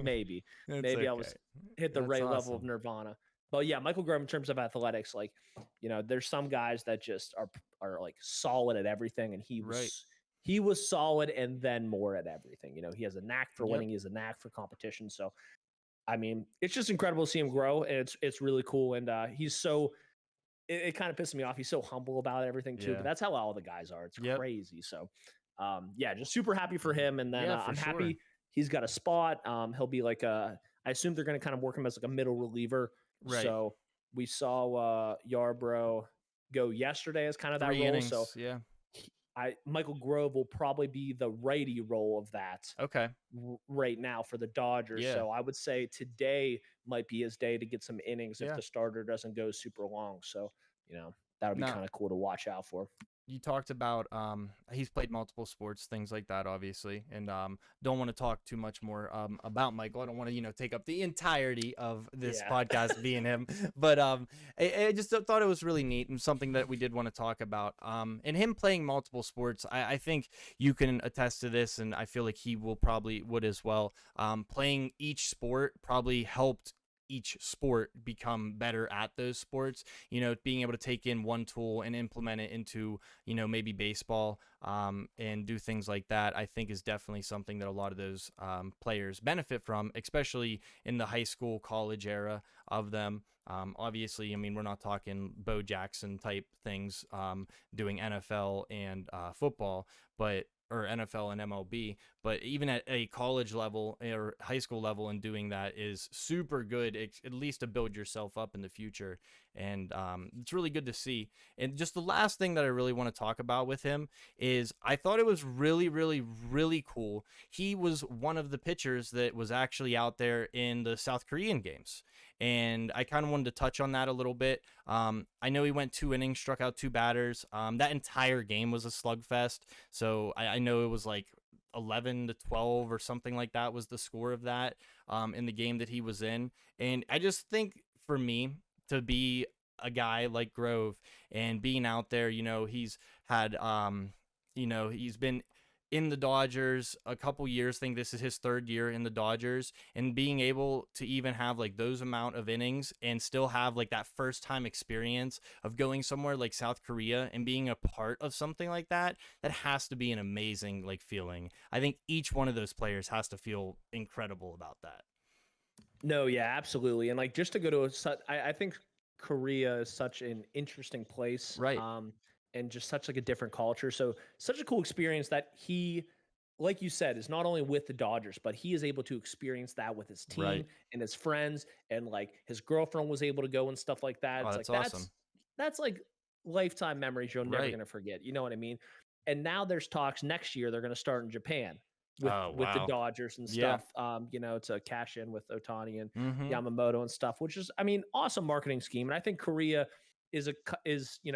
B: Maybe. Maybe I was hit the right level of nirvana. But yeah, Michael Grove in terms of athletics, like, there's some guys that just are like solid at everything, and
A: Right.
B: he was solid and then more at everything. He has a knack for
A: Yep.
B: winning, he has a knack for competition. So I mean, it's just incredible to see him grow, and it's really cool. And he's so it kind of pisses me off. He's so humble about everything too, but
A: Yeah.
B: that's how all the guys are. It's
A: Yep.
B: crazy. So yeah, just super happy for him. And then
A: Yeah, for
B: I'm
A: sure.
B: happy he's got a spot. He'll be like I assume they're going to kind of work him as like a middle reliever.
A: Right.
B: So we saw Yarbrough go yesterday as kind of that
A: 3
B: role. So
A: innings. Yeah.
B: Michael Grove will probably be the righty role of that
A: Okay.
B: right now for the Dodgers.
A: Yeah.
B: So I would say today might be his day to get some innings if
A: Yeah.
B: the starter doesn't go super long. So, that would be
A: No.
B: kind of cool to watch out for.
A: You talked about he's played multiple sports, things like that, obviously, and don't want to talk too much more about Michael. I don't want to take up the entirety of this podcast being him, but I just thought it was really neat and something that we did want to talk about. And him playing multiple sports, I think you can attest to this, and I feel like he would as well. Playing each sport probably helped each sport become better at those sports, being able to take in one tool and implement it into, maybe baseball, and do things like that, I think is definitely something that a lot of those players benefit from, especially in the high school, college era of them. Obviously, I mean, we're not talking Bo Jackson type things, doing NFL and football, or NFL and MLB, but even at a college level or high school level and doing that is super good, at least to build yourself up in the future. And it's really good to see. And just the last thing that I really want to talk about with him is I thought it was really, really, really cool. He was one of the pitchers that was actually out there in the South Korean games. And I kind of wanted to touch on that a little bit. I know he went 2 innings, struck out 2 batters. That entire game was a slugfest. So I know it was like 11-12 or something like that was the score of that in the game that he was in. And I just think for me to be a guy like Grove and being out there, he's had, he's been in the Dodgers a couple years. I think this is his 3rd year in the Dodgers, and being able to even have like those amount of innings and still have like that first time experience of going somewhere like South Korea and being a part of something like that has to be an amazing like feeling. I think each one of those players has to feel incredible about that.
B: No, yeah, absolutely. And like just to go to I think Korea is such an interesting place.
A: Right.
B: And just such like a different culture. So such a cool experience that he, like you said, is not only with the Dodgers, but he is able to experience that with his team and his friends, and like his girlfriend was able to go and stuff like that. It's
A: that's
B: like
A: awesome.
B: that's like lifetime memories you're never gonna forget. You know what I mean? And now there's talks next year they're gonna start in Japan with the Dodgers and stuff. To cash in with Ohtani and Yamamoto and stuff, which is, I mean, awesome marketing scheme. And I think Korea is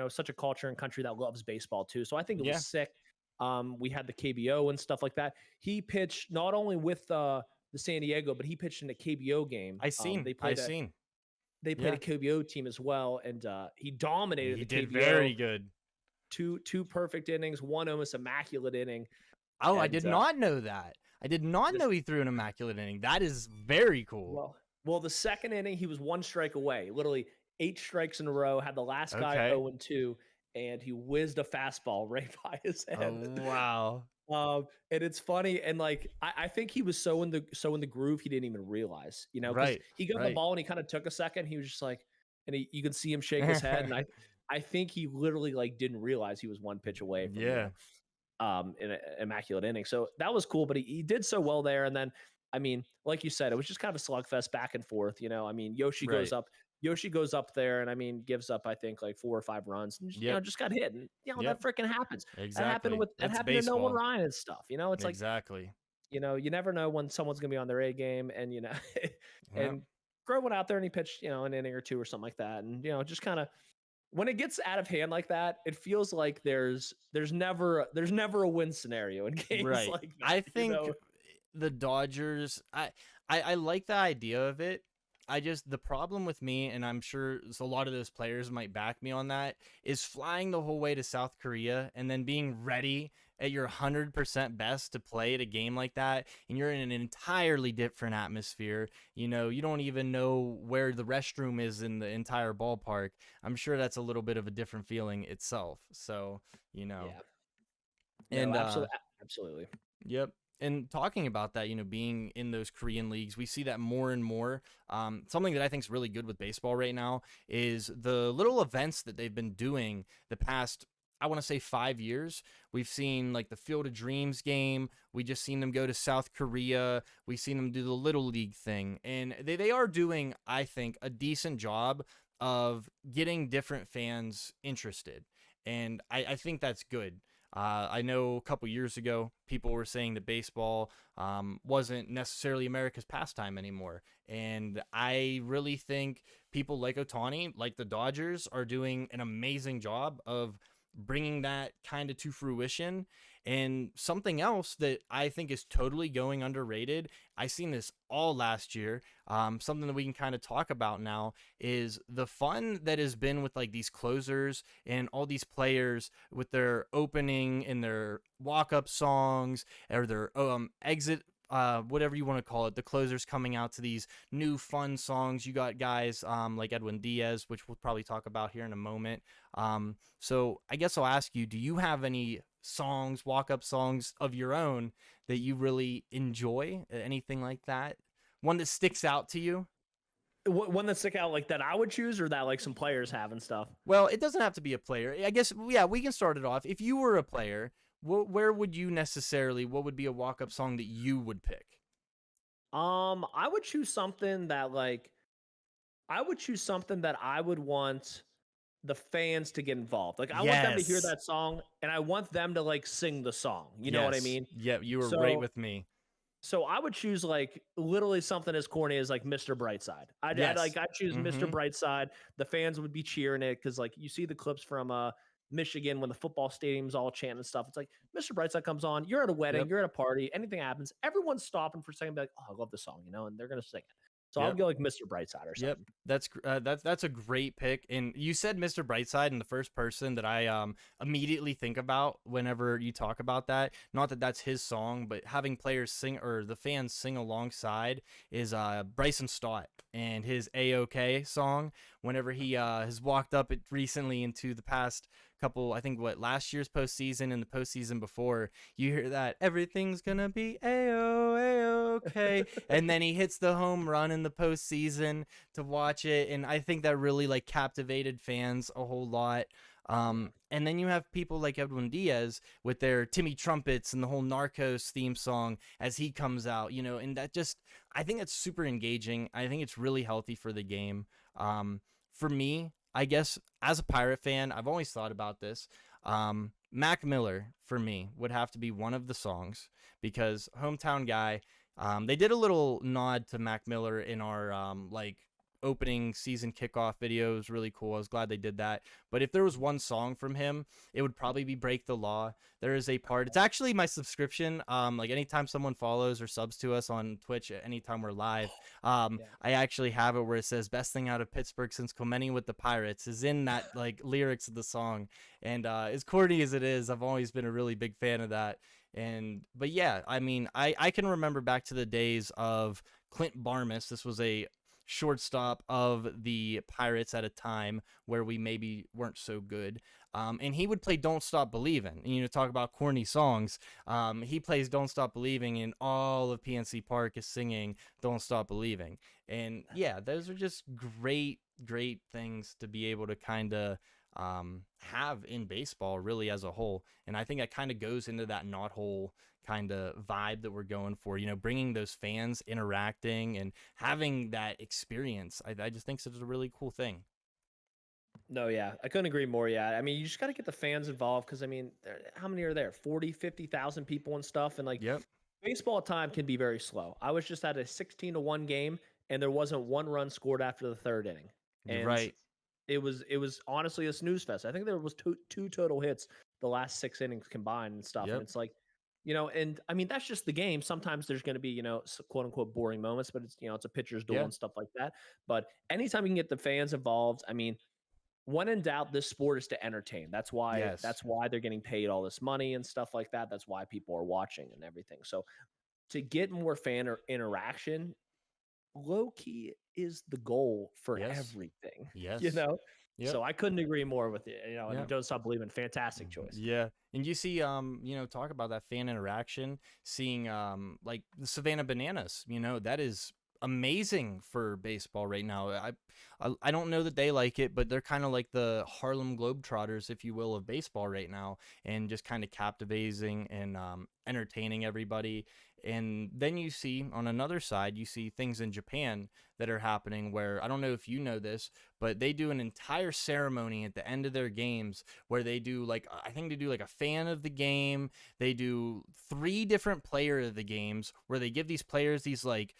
B: such a culture and country that loves baseball too. So I think it was sick. We had the KBO and stuff like that. He pitched not only with the San Diego, but he pitched in a KBO game.
A: They played
B: a KBO team as well, and he dominated.
A: He
B: the
A: did
B: KBO.
A: very good.
B: Two perfect innings, one almost immaculate inning.
A: Oh, I did not know that. I did not know he threw an immaculate inning. That is very cool.
B: Well, the second inning, he was 1 strike away. Literally 8 strikes in a row, had the last guy 0-2, and he whizzed a fastball right by his head.
A: Oh, wow.
B: And it's funny, and like I think he was so in the groove he didn't even realize, because he got the ball and he kind of took a second. He was just like, and you could see him shake his head, and I think he literally like didn't realize he was 1 pitch away from in an immaculate inning. So that was cool, but he did so well there. And then, I mean, like you said, it was just kind of a slugfest back and forth. I mean, Yoshi goes up there and I mean, gives up, I think like 4 or 5 runs and just got hit. And that freaking happens.
A: Exactly.
B: That happened to Nolan Ryan and stuff. It's like,
A: exactly.
B: You never know when someone's going to be on their A game, and, and Grove went out there and he pitched, an inning or 2 or something like that. And, just kind of, when it gets out of hand like that, it feels like there's never a win scenario in games like that.
A: I think the Dodgers, I like the idea of it. the problem with me, and I'm sure a lot of those players might back me on that, is flying the whole way to South Korea and then being ready at your 100% best to play at a game like that, and you're in an entirely different atmosphere. You know, you don't even know where the restroom is in the entire ballpark. I'm sure that's a little bit of a different feeling itself. So, you know.
B: Yeah. No,
A: And
B: absolutely.
A: yep. And talking about that, being in those Korean leagues, we see that more and more. Something that I think is really good with baseball right now is the little events that they've been doing the past, I want to say 5 years. We've seen like the Field of Dreams game. We just seen them go to South Korea. We've seen them do the Little League thing. And they are doing, I think, a decent job of getting different fans interested. And I think that's good. I know a couple years ago, people were saying that baseball wasn't necessarily America's pastime anymore. And I really think people like Ohtani, like the Dodgers, are doing an amazing job of bringing that kind of to fruition. And something else that I think is totally going underrated, I seen this all last year. Something that we can kind of talk about now is the fun that has been with like these closers and all these players with their opening and their walk-up songs or their exit, whatever you want to call it, the closers coming out to these new fun songs. You got guys like Edwin Diaz, which we'll probably talk about here in a moment. So I guess I'll ask you, do you have any songs, walk-up songs of your own that you really enjoy? Anything like that? One that sticks out to you?
B: One that stick out like that I would choose, or that like some players have and stuff?
A: Well, it doesn't have to be a player. I guess, yeah, we can start it off. If you were a player, where would you necessarily, what would be a walk-up song that you would pick?
B: I would choose something that I would want the fans to get involved. Like I want them to hear
A: Yes.
B: that song and I want them to like sing the song. You know what I
A: Yes.
B: mean?
A: Yeah, you were right
B: So
A: with me.
B: so I would choose like literally something as corny as like Mr. Brightside.
A: Yes.
B: I'd choose Mr.
A: Mm-hmm.
B: Brightside. The fans would be cheering it because like you see the clips from Michigan when the football stadium's all chanting and stuff. It's like Mr. Brightside comes on, you're at a wedding,
A: Yep.
B: you're at a party, anything happens, everyone's stopping for a second, be like, oh, I love the song, and they're gonna sing it. So I would
A: Yep.
B: go like Mr. Brightside or
A: Yep,
B: something.
A: that's a great pick. And you said Mr. Brightside, and the first person that I immediately think about whenever you talk about that, not that that's his song, but having players sing or the fans sing alongside is Bryson Stott and his A-OK song. Whenever he has walked up it recently into the past couple, I think what last year's postseason and the postseason before, you hear that everything's gonna be A-OK, and then he hits the home run in the postseason to watch it, and I think that really like captivated fans a whole lot. And then you have people like Edwin Diaz with their Timmy trumpets and the whole Narcos theme song as he comes out, and that just, I think it's super engaging. I think it's really healthy for the game. For me, I guess as a Pirate fan, I've always thought about this. Mac Miller for me would have to be one of the songs because hometown guy. They did a little nod to Mac Miller in our like opening season kickoff video. It was really cool. I was glad they did that. But if there was one song from him, it would probably be Break the Law. There is a part. It's actually my subscription. Like anytime someone follows or subs to us on Twitch, anytime we're live, I actually have it where it says best thing out of Pittsburgh since Clemente with the Pirates is in that like lyrics of the song. And as corny as it is, I've always been a really big fan of that. But yeah, I mean, I can remember back to the days of Clint Barmas. This was a shortstop of the Pirates at a time where we maybe weren't so good. And he would play Don't Stop Believing. And, talk about corny songs. He plays Don't Stop Believing, and all of PNC Park is singing Don't Stop Believing. And yeah, those are just great, great things to be able to kind of have in baseball really as a whole. And I think that kind of goes into that Knothole kind of vibe that we're going for, bringing those fans interacting and having that experience. I just think it's a really cool thing.
B: No, yeah, I couldn't agree more. Yeah, I mean, you just got to get the fans involved because I mean, how many are there? 40, 50,000 people and stuff. And like,
A: Yep.
B: baseball time can be very slow. I was just at a 16-1 game and there wasn't one run scored after the third inning.
A: You're
B: And
A: right.
B: it was honestly a snooze fest. I think there was two total hits the last 6 innings combined and stuff.
A: Yep.
B: And it's like And I mean, that's just the game. Sometimes there's going to be, quote unquote boring moments, but it's a pitcher's duel
A: Yeah.
B: and stuff like that. But anytime you can get the fans involved, I mean, when in doubt, this sport is to entertain. That's why
A: Yes.
B: they're getting paid all this money and stuff like that. That's why people are watching and everything. So to get more fan or interaction, low key is the goal for
A: Yes.
B: everything, you
A: Yes.
B: know?
A: Yep.
B: So I couldn't agree more with it. And
A: Yep.
B: Don't Stop Believing, fantastic choice.
A: Yeah. And you see, talk about that fan interaction, seeing like the Savannah Bananas, that is amazing for baseball right now. I don't know that they like it, but they're kind of like the Harlem Globetrotters, if you will, of baseball right now, and just kind of captivating and entertaining everybody. And then you see on another side, you see things in Japan that are happening where I don't know if you know this, but they do an entire ceremony at the end of their games where they do like, I think they do like a fan of the game. They do 3 different player of the games where they give these players these like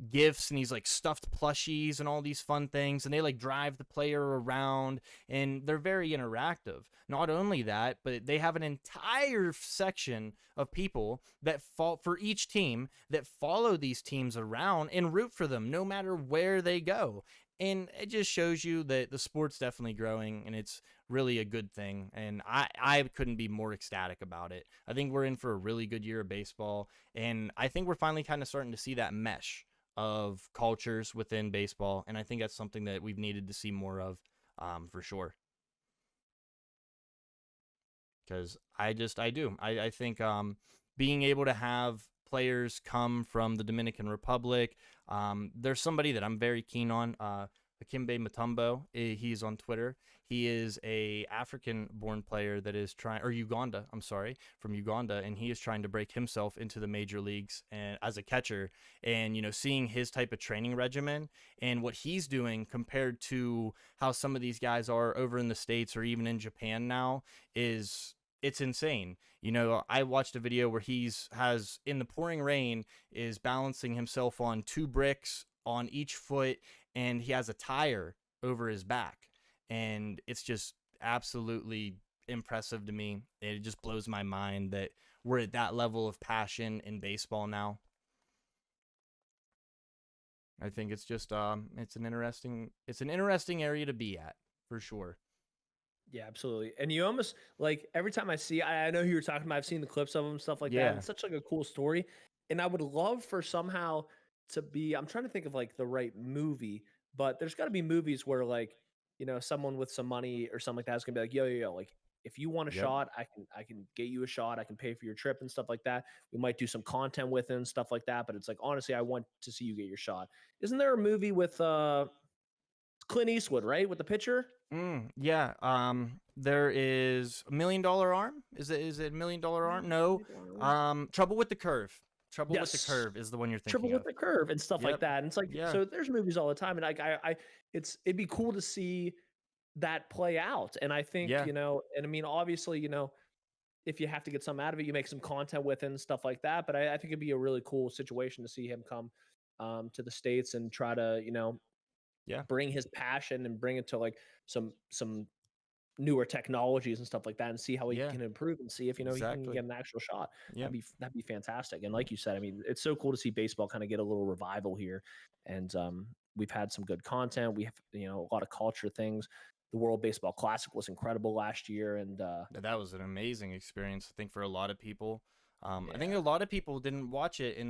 A: gifts and these like stuffed plushies and all these fun things, and they like drive the player around, and they're very interactive. Not only that, but they have an entire section of people that fall for each team that follow these teams around and root for them no matter where they go. And it just shows you that the sport's definitely growing, and it's really a good thing. And I couldn't be more ecstatic about it. I think we're in for a really good year of baseball, and I think we're finally kind of starting to see that mesh of cultures within baseball, and I think that's something that we've needed to see more of, for sure. Because I think being able to have players come from the Dominican Republic, there's somebody that I'm very keen on, Akimbe Mutombo. He's on Twitter. He is a African-born player that is trying, or Uganda, I'm sorry, from Uganda, and he is trying to break himself into the major leagues and as a catcher. And seeing his type of training regimen and what he's doing compared to how some of these guys are over in the States or even in Japan now it's insane. I watched a video where has in the pouring rain is balancing himself on 2 bricks on each foot, and he has a tire over his back, and it's just absolutely impressive to me. It just blows my mind that we're at that level of passion in baseball now. I think it's just it's an interesting area to be at, for sure.
B: Yeah, absolutely. And you almost like every time I know who you're talking about. I've seen the clips of them, stuff like that. And
A: Yeah.
B: it's such like a cool story. And I would love for somehow to be. I'm trying to think of like the right movie, but there's got to be movies where like someone with some money or something like that is gonna be like, yo, like if you want a
A: Yep.
B: shot, I can get you a shot. I can pay for your trip and stuff like that. We might do some content with it and stuff like that. But it's like honestly, I want to see you get your shot. Isn't there a movie with Clint Eastwood, right, with the pitcher?
A: Yeah. There is $1 Million Arm. Is it $1 Million Arm? No. Trouble with the Curve. Trouble with the
B: Yes.
A: Curve is the one you're
B: Triple
A: thinking
B: with
A: of.
B: the curve and stuff like
A: Yep.
B: that. And it's like,
A: Yeah.
B: so there's movies all the time. And like, it'd be cool to see that play out. And I think,
A: Yeah.
B: and I mean, obviously, if you have to get some out of it, you make some content with it and stuff like that. But I think it'd be a really cool situation to see him come to the States and try to,
A: Yeah.
B: bring his passion and bring it to like some newer technologies and stuff like that, and see how he
A: Yeah.
B: can improve and see if he can
A: Exactly.
B: get an actual shot.
A: Yep.
B: That'd be fantastic. And like you said, I mean, it's so cool to see baseball kind of get a little revival here. And we've had some good content. We have a lot of culture things. The World Baseball Classic was incredible last year, and
A: That was an amazing experience, I think, for a lot of people. I think
B: yeah,
A: a lot of people didn't watch it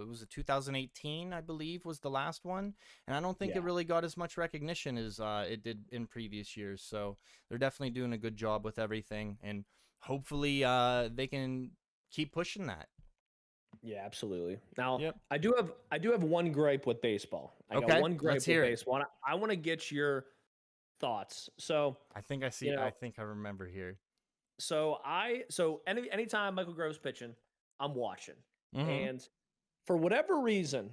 A: was it 2018, I believe, was the last one, and I don't think it
B: yeah.
A: really got as much recognition as it did in previous years. So they're definitely doing a good job with everything, and hopefully they can keep pushing that.
B: Yeah, absolutely. Now,
A: Yep.
B: I do have one gripe with baseball. I got
A: Okay,
B: one gripe
A: let's
B: with
A: hear it.
B: baseball. And I want to get your thoughts. So,
A: I think I
B: you
A: see. I
B: know,
A: think I remember here.
B: anytime Michael Grove's pitching, I'm watching.
A: Mm-hmm.
B: And for whatever reason,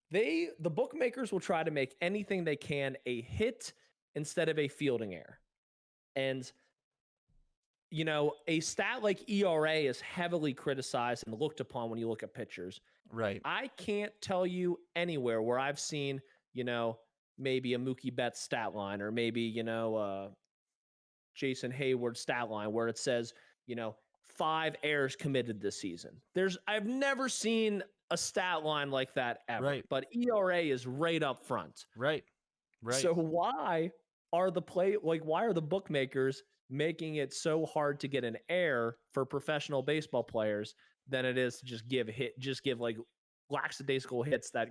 B: the bookmakers will try to make anything they can a hit instead of a fielding error. And a stat like ERA is heavily criticized and looked upon when you look at pitchers.
A: Right.
B: I can't tell you anywhere where I've seen, maybe a Mookie Betts stat line, or maybe, Jason Hayward stat line where it says, 5 errors committed this season. I've never seen a stat line like that ever.
A: Right.
B: But ERA is right up front.
A: Right. Right.
B: So why are the bookmakers making it so hard to get an error for professional baseball players than it is to just give like lackadaisical hits that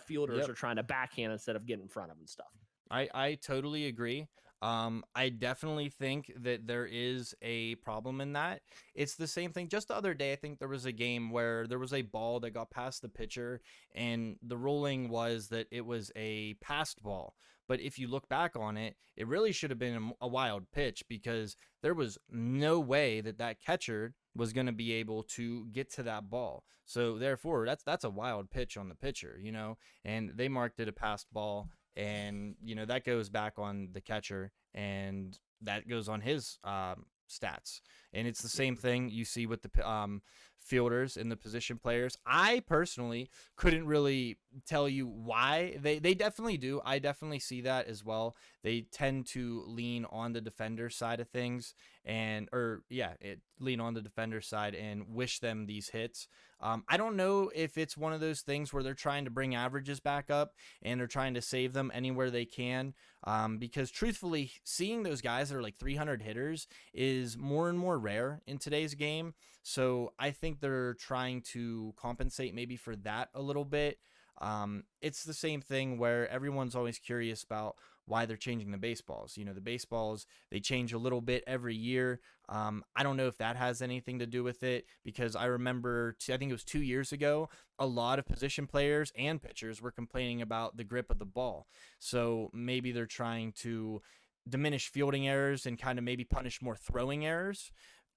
B: fielders are trying to backhand instead of getting in front of and stuff.
A: I totally agree. I definitely think that there is a problem in that. It's the same thing. Just the other day, I think there was a game where there was a ball that got past the pitcher, and the ruling was that it was a passed ball. But if you look back on it, it really should have been a wild pitch, because there was no way that that catcher was going to be able to get to that ball. So therefore, that's a wild pitch on the pitcher, you know, and they marked it a passed ball. And, you know, that goes back on the catcher, and that goes on his stats. And it's the same thing you see with the fielders and the position players. I personally couldn't really tell you why. They definitely do. I definitely see that as well. They tend to lean on the defender side of things, lean on the defender side and wish them these hits. I don't know if it's one of those things where they're trying to bring averages back up and they're trying to save them anywhere they can. Because truthfully, seeing those guys that are like 300 hitters is more and more rare in today's game. So I think they're trying to compensate maybe for that a little bit. It's the same thing where everyone's always curious about why they're changing the baseballs. You know, the baseballs, they change a little bit every year. I don't know if that has anything to do with it, because I remember, I think it was 2 years ago, a lot of position players and pitchers were complaining about the grip of the ball. So maybe they're trying to diminish fielding errors and kind of maybe punish more throwing errors.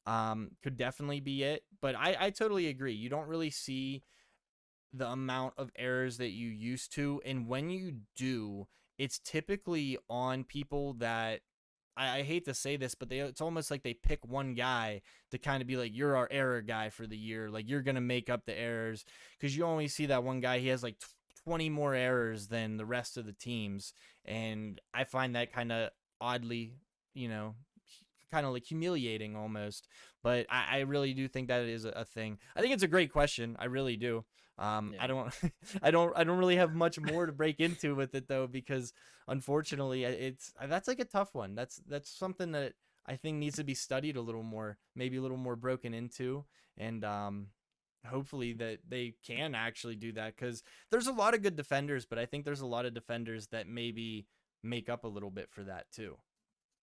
A: Could definitely be it. But I totally agree. You don't really see the amount of errors that you used to. And when you do, it's typically on people that, I hate to say this, but it's almost like they pick one guy to kind of be like, you're our error guy for the year. Like, you're going to make up the errors, because you only see that one guy. He has like 20 more errors than the rest of the teams. And I find that kind of oddly, you know, kind of like humiliating almost. But I really do think that it is a thing. I think it's a great question. I really do. I don't I don't really have much more to break into with it though, because unfortunately that's like a tough one. That's something that I think needs to be studied a little more, maybe a little more broken into, and hopefully that they can actually do that, because there's a lot of good defenders, but I think there's a lot of defenders that maybe make up a little bit for that too.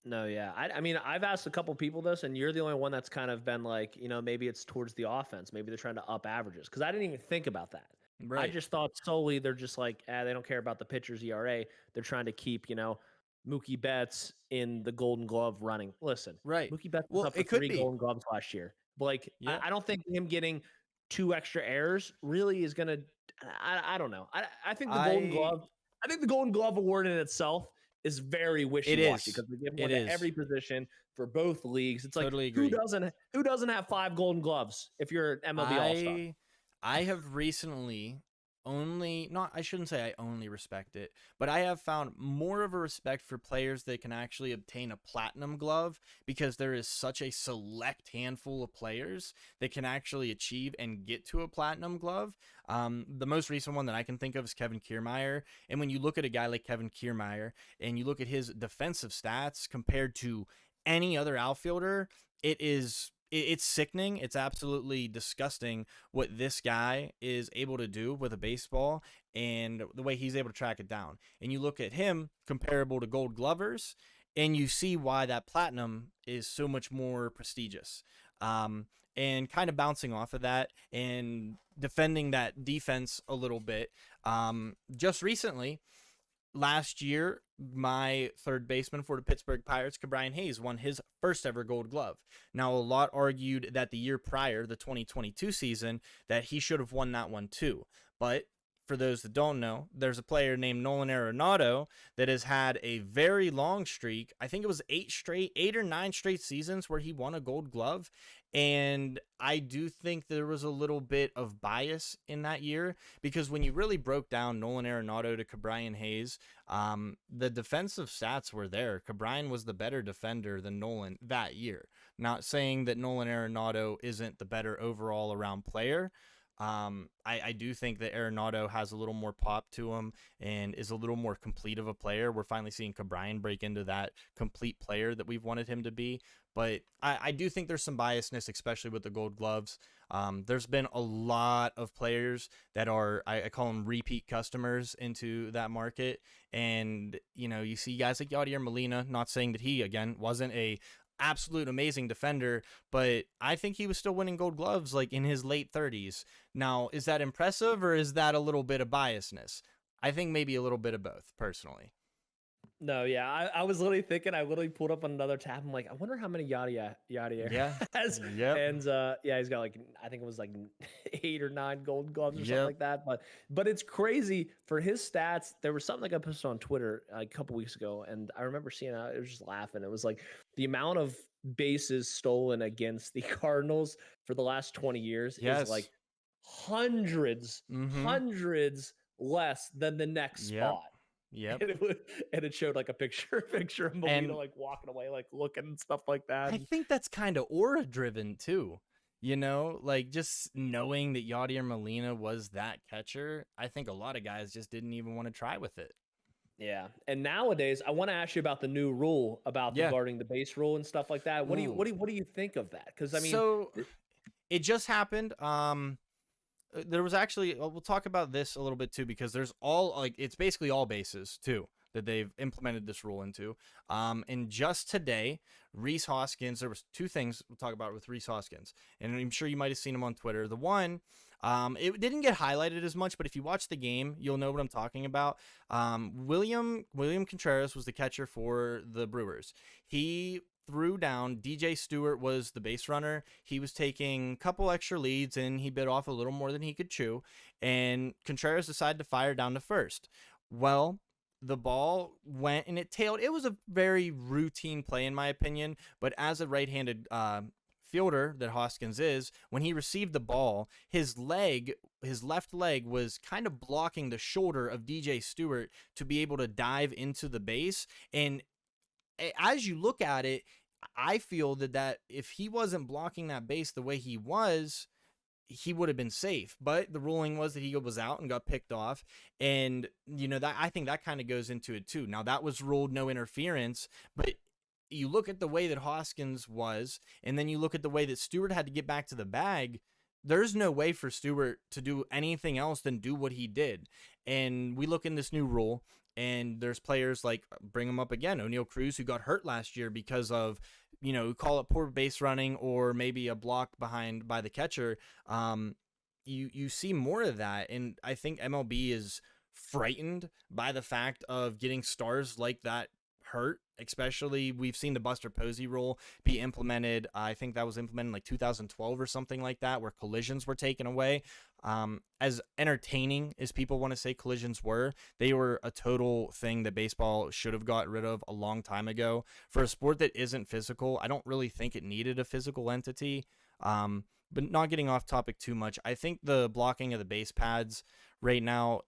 B: No, yeah. I mean, I've asked a couple people this, and you're the only one that's kind of been like, you know, maybe it's towards the offense. Maybe they're trying to up averages, because I didn't even think about that.
A: Right.
B: I just thought solely they're just like, they don't care about the pitcher's ERA. They're trying to keep, you know, Mookie Betts in the Golden Glove running. Listen,
A: right.
B: Mookie Betts was up for 3 Golden Gloves last year. But like, yeah. I don't think him getting 2 extra errors really is going to, I don't know. I think the Golden Glove, I think the Golden Glove award in itself is very wishy-washy, because we give one to every position for both leagues. It's like, totally who doesn't have 5 Golden Gloves if you're an MLB All-Star?
A: I have recently I shouldn't say I only respect it, but I have found more of a respect for players that can actually obtain a platinum glove, because there is such a select handful of players that can actually achieve and get to a platinum glove. The most recent one that I can think of is Kevin Kiermaier. And when you look at a guy like Kevin Kiermaier and you look at his defensive stats compared to any other outfielder, it's sickening. It's absolutely disgusting what this guy is able to do with a baseball and the way he's able to track it down. And you look at him comparable to Gold Glovers, and you see why that platinum is so much more prestigious. And kind of bouncing off of that and defending that defense a little bit. Just recently, last year, my third baseman for the Pittsburgh Pirates, Brian Hayes, won his first ever Gold Glove. Now, a lot argued that the year prior, the 2022 season, that he should have won that one too. But for those that don't know, there's a player named Nolan Arenado that has had a very long streak. I think it was 8 or 9 straight seasons where he won a Gold Glove. And I do think there was a little bit of bias in that year, because when you really broke down Nolan Arenado to Ke'Bryan Hayes, the defensive stats were there. Ke'Bryan was the better defender than Nolan that year. Not saying that Nolan Arenado isn't the better overall around player. I do think that Arenado has a little more pop to him and is a little more complete of a player. We're finally seeing Ke'Bryan break into that complete player that we've wanted him to be. But I do think there's some biasness, especially with the Gold Gloves. There's been a lot of players that are, I call them repeat customers into that market. And, you see guys like Yadier Molina, not saying that he, again, wasn't a absolute amazing defender, but I think he was still winning Gold Gloves like in his late 30s. Now, is that impressive, or is that a little bit of biasness? I think maybe a little bit of both, personally.
B: No, yeah, I was literally thinking. I literally pulled up on another tab. I'm like, I wonder how many Yadier has.
A: Yep.
B: And he's got like, I think it was like 8 or 9 Gold Gloves or something like that. But it's crazy for his stats. There was something like I posted on Twitter a couple weeks ago, and I remember seeing it. I was just laughing. It was like the amount of bases stolen against the Cardinals for the last 20 years is like hundreds less than the next spot.
A: Yep.
B: And it showed like a picture of Molina like walking away, like looking and stuff like that.
A: I think that's kind of aura driven too. Like just knowing that Yadier Molina was that catcher, I think a lot of guys just didn't even want to try with it.
B: Yeah. And nowadays, I want to ask you about the new rule about the guarding the base rule and stuff like that. What do you think of that? Because I mean,
A: so it just happened. There was actually, we'll talk about this a little bit too, because there's it's basically all bases too that they've implemented this rule into. And just today, Rhys Hoskins, there was 2 things we'll talk about with Rhys Hoskins, and I'm sure you might have seen him on Twitter. The one, it didn't get highlighted as much, but if you watch the game, you'll know what I'm talking about. William Contreras was the catcher for the Brewers. He threw down. DJ Stewart was the base runner. He was taking a couple extra leads, and he bit off a little more than he could chew, and Contreras decided to fire down to first. Well, the ball went and it tailed. It was a very routine play in my opinion, but as a right-handed fielder that Hoskins is, when he received the ball, his left leg was kind of blocking the shoulder of DJ Stewart to be able to dive into the base. And as you look at it, I feel that if he wasn't blocking that base the way he was, he would have been safe. But the ruling was that he was out and got picked off. And, that I think that kind of goes into it too. Now, that was ruled no interference, but you look at the way that Hoskins was, and then you look at the way that Stewart had to get back to the bag. There's no way for Stewart to do anything else than do what he did. And we look in this new rule, and there's players like, bring them up again, O'Neal Cruz, who got hurt last year because of, call it poor base running or maybe a block behind by the catcher. You see more of that. And I think MLB is frightened by the fact of getting stars like that hurt. Especially, we've seen the Buster Posey rule be implemented. I think that was implemented in like 2012 or something like that, where collisions were taken away. As entertaining as people want to say collisions were, they were a total thing that baseball should have got rid of a long time ago. For a sport that isn't physical, I don't really think it needed a physical entity. But not getting off topic too much, I think the blocking of the base pads right now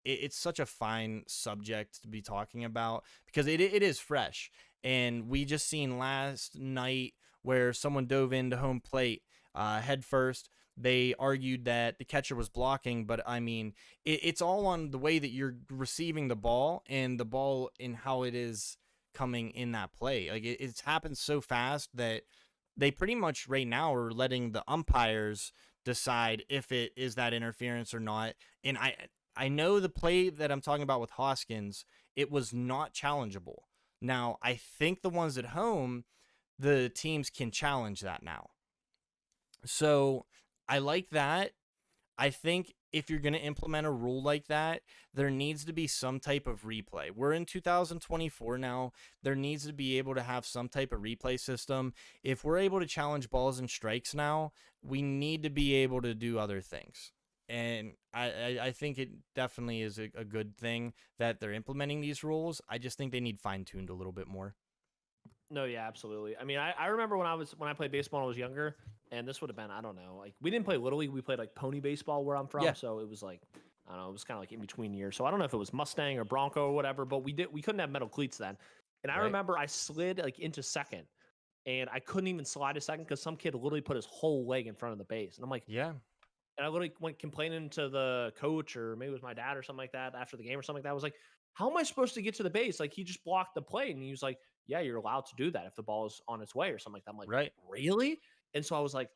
A: it's such a fine subject to be talking about, because it is fresh. And we just seen last night where someone dove into home plate head first. They argued that the catcher was blocking, but I mean, it's all on the way that you're receiving the ball and the ball in how it is coming in that play. Like it's happened so fast that they pretty much right now are letting the umpires decide if it is that interference or not. And I know the play that I'm talking about with Hoskins, it was not challengeable. Now, I think the ones at home, the teams can challenge that now. So I like that. I think if you're going to implement a rule like that, there needs to be some type of replay. We're in 2024 now. There needs to be able to have some type of replay system. If we're able to challenge balls and strikes now, we need to be able to do other things. And I think it definitely is a good thing that they're implementing these rules. I just think they need fine-tuned a little bit more.
B: No, yeah, absolutely. I mean, I remember when I played baseball when I was younger, and this would have been, I don't know, like we didn't play Little League, we played like pony baseball where I'm from,
A: Yeah.
B: so it was like, I don't know, it was kind of like in between years. So I don't know if it was Mustang or Bronco or whatever, but we couldn't have metal cleats then. And I
A: Right.
B: remember I slid like into second, and I couldn't even slide a second because some kid literally put his whole leg in front of the base, and I'm like,
A: Yeah.
B: and I literally went complaining to the coach, or maybe it was my dad or something like that after the game or something like that. I was like, how am I supposed to get to the base? Like, he just blocked the play. And he was like, yeah, you're allowed to do that if the ball is on its way or something like that. I'm like,
A: Right.
B: really? And so I was like,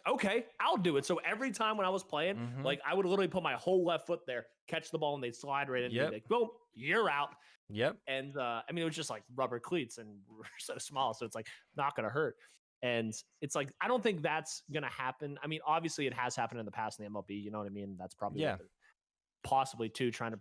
B: okay, I'll do it. So every time when I was playing,
A: Mm-hmm.
B: like I would literally put my whole left foot there, catch the ball, and they'd slide right into me. Like, boom, you're out.
A: Yep.
B: And I mean, it was just like rubber cleats, and we're so small, so it's like not gonna hurt. And it's like I don't think that's gonna happen. I mean, obviously it has happened in the past in the MLB. You know what I mean? That's probably what they're possibly too trying to.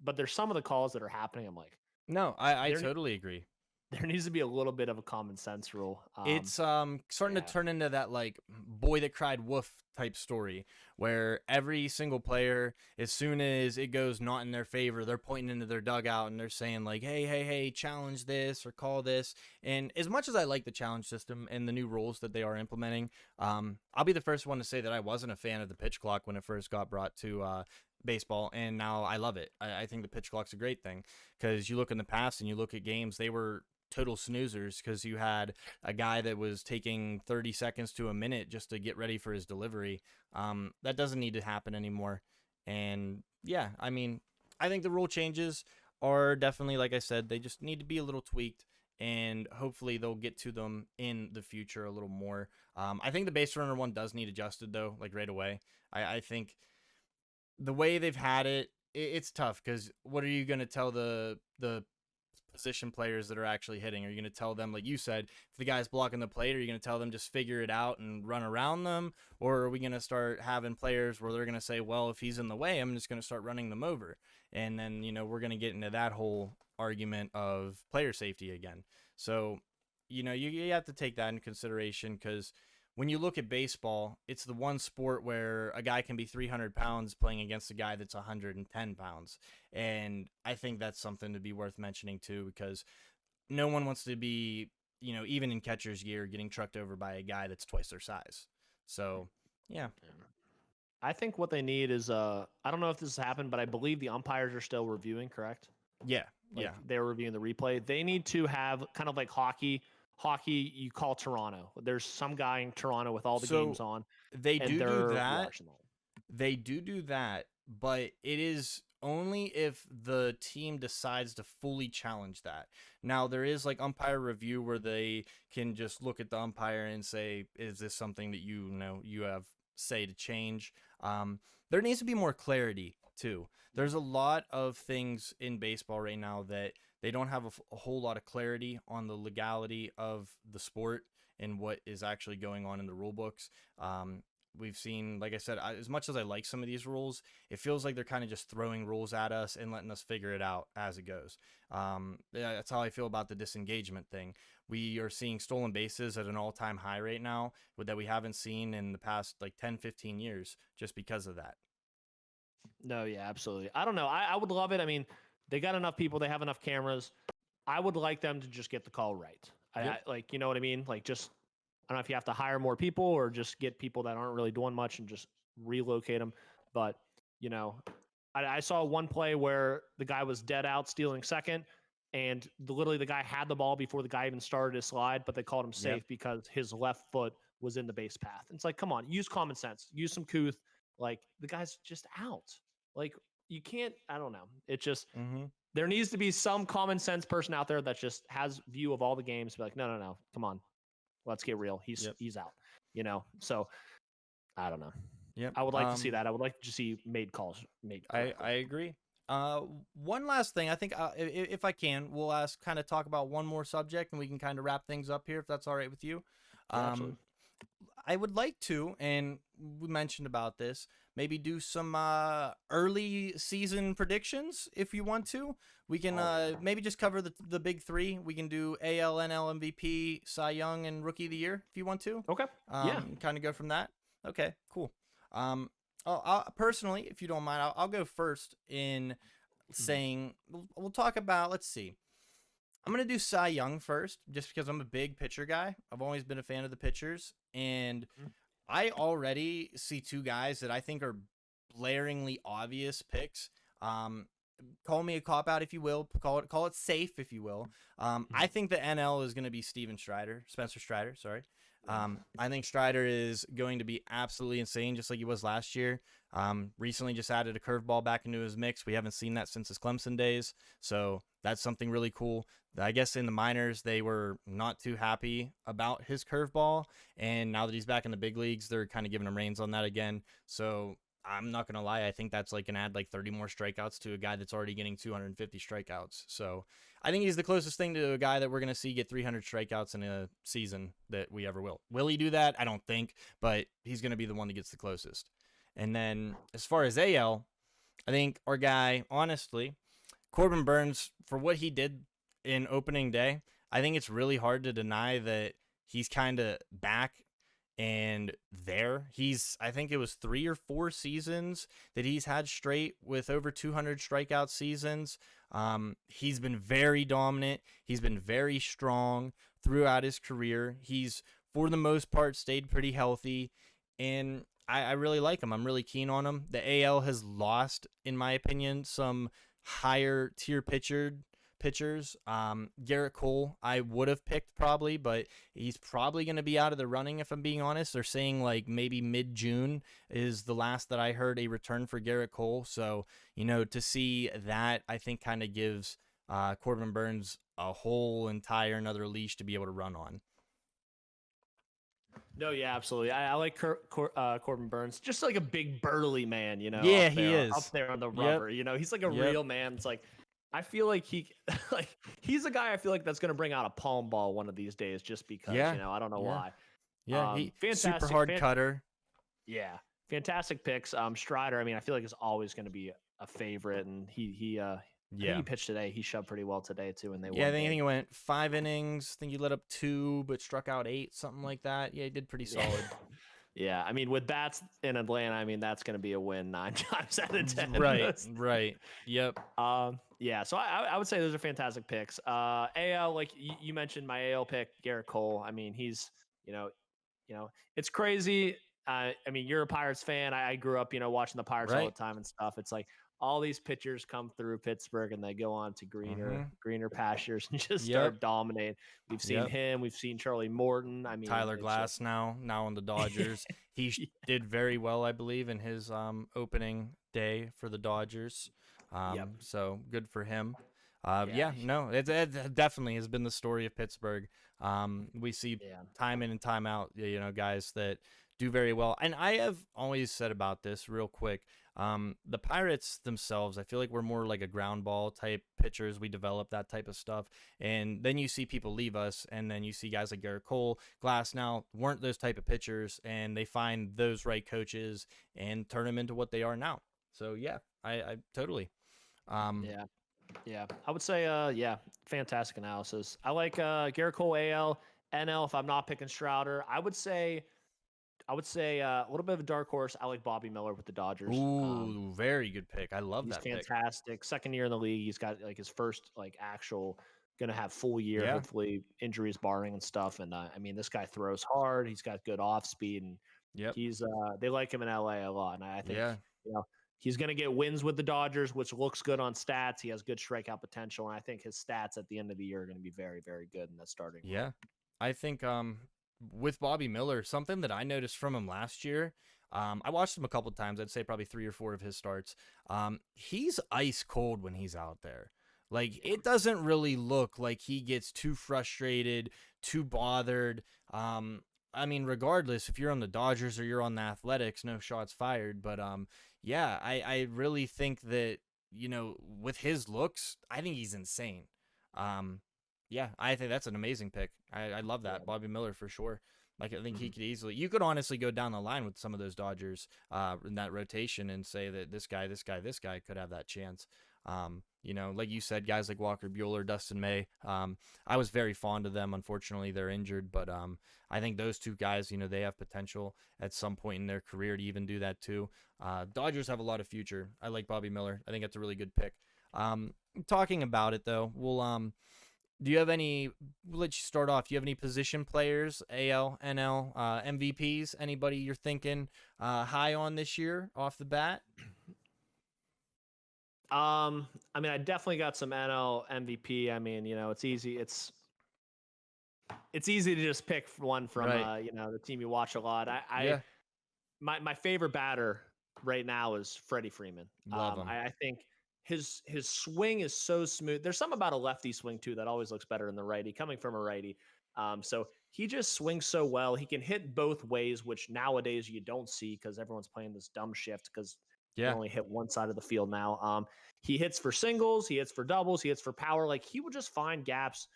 B: But there's some of the calls that are happening. I'm like,
A: no, I totally agree.
B: There needs to be a little bit of a common sense rule.
A: It's starting to turn into that like boy that cried wolf type story where every single player, as soon as it goes not in their favor, they're pointing into their dugout and they're saying like, hey, challenge this or call this. And as much as I like the challenge system and the new rules that they are implementing, I'll be the first one to say that I wasn't a fan of the pitch clock when it first got brought to baseball, and now I love it. I think the pitch clock's a great thing because you look in the past and you look at games, they were total snoozers because you had a guy that was taking 30 seconds to a minute just to get ready for his delivery. That doesn't need to happen anymore. And yeah, I mean, I think the rule changes are definitely, like I said, they just need to be a little tweaked, and hopefully they'll get to them in the future a little more. I think the base runner one does need adjusted though, like right away. I think the way they've had it's tough because what are you going to tell the position players that are actually hitting? Are you going to tell them, like you said, if the guy's blocking the plate, are you going to tell them just figure it out and run around them? Or are we going to start having players where they're going to say, well, if he's in the way, I'm just going to start running them over? And then, we're going to get into that whole argument of player safety again. So, you have to take that into consideration because when you look at baseball, it's the one sport where a guy can be 300 pounds playing against a guy that's 110 pounds. And I think that's something to be worth mentioning too, because no one wants to be, even in catcher's gear, getting trucked over by a guy that's twice their size. So, yeah.
B: I think what they need is, I don't know if this has happened, but I believe the umpires are still reviewing, correct?
A: Yeah.
B: They're reviewing the replay. They need to have kind of like hockey, you call Toronto. There's some guy in Toronto with all the games on.
A: They do that. They do that, but it is only if the team decides to fully challenge that. Now, there is like umpire review where they can just look at the umpire and say, is this something that you have say to change? There needs to be more clarity too. There's a lot of things in baseball right now that they don't have a whole lot of clarity on the legality of the sport and what is actually going on in the rule books. We've seen, like I said, as much as I like some of these rules, it feels like they're kind of just throwing rules at us and letting us figure it out as it goes. That's how I feel about the disengagement thing. We are seeing stolen bases at an all-time high right now that we haven't seen in the past like 10, 15 years just because of that.
B: No, yeah, absolutely. I don't know. I would love it. I mean, they got enough people. They have enough cameras. I would like them to just get the call right.
A: Yep.
B: You know what I mean? Like, just, I don't know if you have to hire more people or just get people that aren't really doing much and just relocate them. But, I saw one play where the guy was dead out stealing second, and literally the guy had the ball before the guy even started his slide, but they called him safe because his left foot was in the base path. It's like, come on, use common sense, use some couth. Like, the guy's just out. Like, you can't, I don't know. It just, there needs to be some common sense person out there that just has view of all the games. Be like, no, come on, let's get real. He's out, So I don't know.
A: Yep.
B: I would like to see that. I would like to see made calls made.
A: I agree. One last thing, I think if I can, we'll talk about one more subject and we can kind of wrap things up here if that's all right with you.
B: Absolutely.
A: I would like to, and we mentioned about this, maybe do some early season predictions if you want to. We can maybe just cover the big three. We can do AL, NL, MVP, Cy Young, and Rookie of the Year if you want to.
B: Okay.
A: Kind of go from that. Okay, cool. Personally, if you don't mind, I'll go first in
B: Mhm.
A: saying we'll talk about. Let's see. I'm gonna do Cy Young first, just because I'm a big pitcher guy. I've always been a fan of the pitchers, and
B: Mhm.
A: I already see two guys that I think are blaringly obvious picks. Um, Call me a cop out if you will. Call it safe if you will. I
B: Mhm.
A: think the NL is going to be Spencer Strider. Sorry.
B: Yeah.
A: I think Strider is going to be absolutely insane, just like he was last year. Recently just added a curveball back into his mix. We haven't seen that since his Clemson days, so that's something really cool. I guess in the minors they were not too happy about his curveball, and now that he's back in the big leagues, they're kind of giving him reins on that again. So I'm not gonna lie, I think that's like gonna add like 30 more strikeouts to a guy that's already getting 250 strikeouts. So I think he's the closest thing to a guy that we're gonna see get 300 strikeouts in a season that we ever will. Will he do that? I don't think, but he's gonna be the one that gets the closest. And then as far as AL, I think our guy, honestly, Corbin Burns, for what he did in opening day, I think it's really hard to deny that he's kind of back and there. I think it was 3 or 4 seasons that he's had straight with over 200 strikeout seasons. He's been very dominant. He's been very strong throughout his career. He's, for the most part, stayed pretty healthy. And I really like him. I'm really keen on him. The AL has lost, in my opinion, some higher tier pitchers. Garrett Cole, I would have picked probably, but he's probably going to be out of the running if I'm being honest. They're saying like maybe mid-June is the last that I heard a return for Garrett Cole. So, to see that, I think kind of gives Corbin Burns a whole entire another leash to be able to run on.
B: No, yeah, absolutely. I like Corbin Burns, just like a big burly man,
A: Yeah, he
B: up
A: is.
B: there on the
A: Yep.
B: rubber. He's like a
A: Yep.
B: real man. It's like I feel like like he's a guy I feel like that's gonna bring out a palm ball one of these days, just because
A: Yeah.
B: I don't know
A: Yeah.
B: why.
A: Yeah. He super
B: Fantastic,
A: hard cutter.
B: yeah, fantastic picks. Strider, I mean, I feel like is always going to be a favorite, and I think
A: Yeah.
B: he pitched today. He shoved pretty well today too, and they
A: Yeah, I
B: won
A: think
B: big.
A: he went 5 innings. I think he let up 2, but struck out 8, something like that. Yeah, he did pretty solid.
B: Yeah, I mean, with bats in Atlanta, I mean that's going to be a win 9 times out of 10.
A: Right, right. Yep.
B: Yeah, so I would say those are fantastic picks. AL, like you mentioned, my AL pick, Garrett Cole. I mean, he's you know, it's crazy. I mean, you're a Pirates fan. I grew up, watching the Pirates all the
A: Right.
B: time and stuff. It's like all these pitchers come through Pittsburgh and they go on to
A: Mm-hmm.
B: greener pastures and just
A: Yep.
B: start dominating. We've seen
A: Yep.
B: him. We've seen Charlie Morton. I mean,
A: Tyler
B: it's just
A: Glass now on the Dodgers. He did very well, I believe, in his opening day for the Dodgers.
B: yep.
A: So good for him.
B: Yeah.
A: No, it definitely has been the story of Pittsburgh. We see
B: Yeah.
A: time in and time out, guys that do very well. And I have always said about this real quick. The Pirates themselves, I feel like we're more like a ground ball type pitchers. We develop that type of stuff. And then you see people leave us, and then you see guys like Garrett Cole, Glass now weren't those type of pitchers, and they find those right coaches and turn them into what they are now. So yeah, I totally.
B: Yeah. Yeah. I would say, yeah, fantastic analysis. I like Garrett Cole AL, NL. If I'm not picking Strouder, I would say a little bit of a dark horse. I like Bobby Miller with the Dodgers.
A: Ooh, very good pick. I love
B: He's
A: that pick.
B: fantastic. Second year in the league. He's got like his first like actual gonna have full year,
A: Yeah.
B: hopefully injuries barring and stuff. And I mean, this guy throws hard. He's got good off speed, and
A: Yep.
B: he's they like him in LA a lot. And I think
A: Yeah.
B: he's gonna get wins with the Dodgers, which looks good on stats. He has good strikeout potential, and I think his stats at the end of the year are gonna be very, very good in that starting.
A: Yeah. I think with Bobby Miller, something that I noticed from him last year, I watched him a couple times. I'd say probably 3 or 4 of his starts. He's ice cold when he's out there. Like, it doesn't really look like he gets too frustrated, too bothered. I mean, regardless, if you're on the Dodgers or you're on the Athletics, no shots fired. But yeah, I really think that, with his looks, I think he's insane. Yeah, I think that's an amazing pick. I love that.
B: Yeah.
A: Bobby Miller for sure. Like, I think he could easily, you could honestly go down the line with some of those Dodgers in that rotation and say that this guy could have that chance. Like you said, guys like Walker Buehler, Dustin May. I was very fond of them. Unfortunately, they're injured, but I think those two guys, they have potential at some point in their career to even do that too. Dodgers have a lot of future. I like Bobby Miller. I think that's a really good pick. Talking about it though, do you have any? Let's start off. Do you have any position players, AL, NL, MVPs? Anybody you're thinking high on this year off the bat?
B: I mean, I definitely got some NL MVP. I mean, it's easy. It's easy to just pick one from the team you watch a lot. My favorite batter right now is Freddie Freeman.
A: Love him.
B: I think his swing is so smooth. There's something about a lefty swing too that always looks better than the righty, coming from a righty. So he just swings so well. He can hit both ways, which nowadays you don't see because everyone's playing this dumb shift because you only hit one side of the field now. He hits for singles, he hits for doubles, he hits for power. Like, he will just find gaps.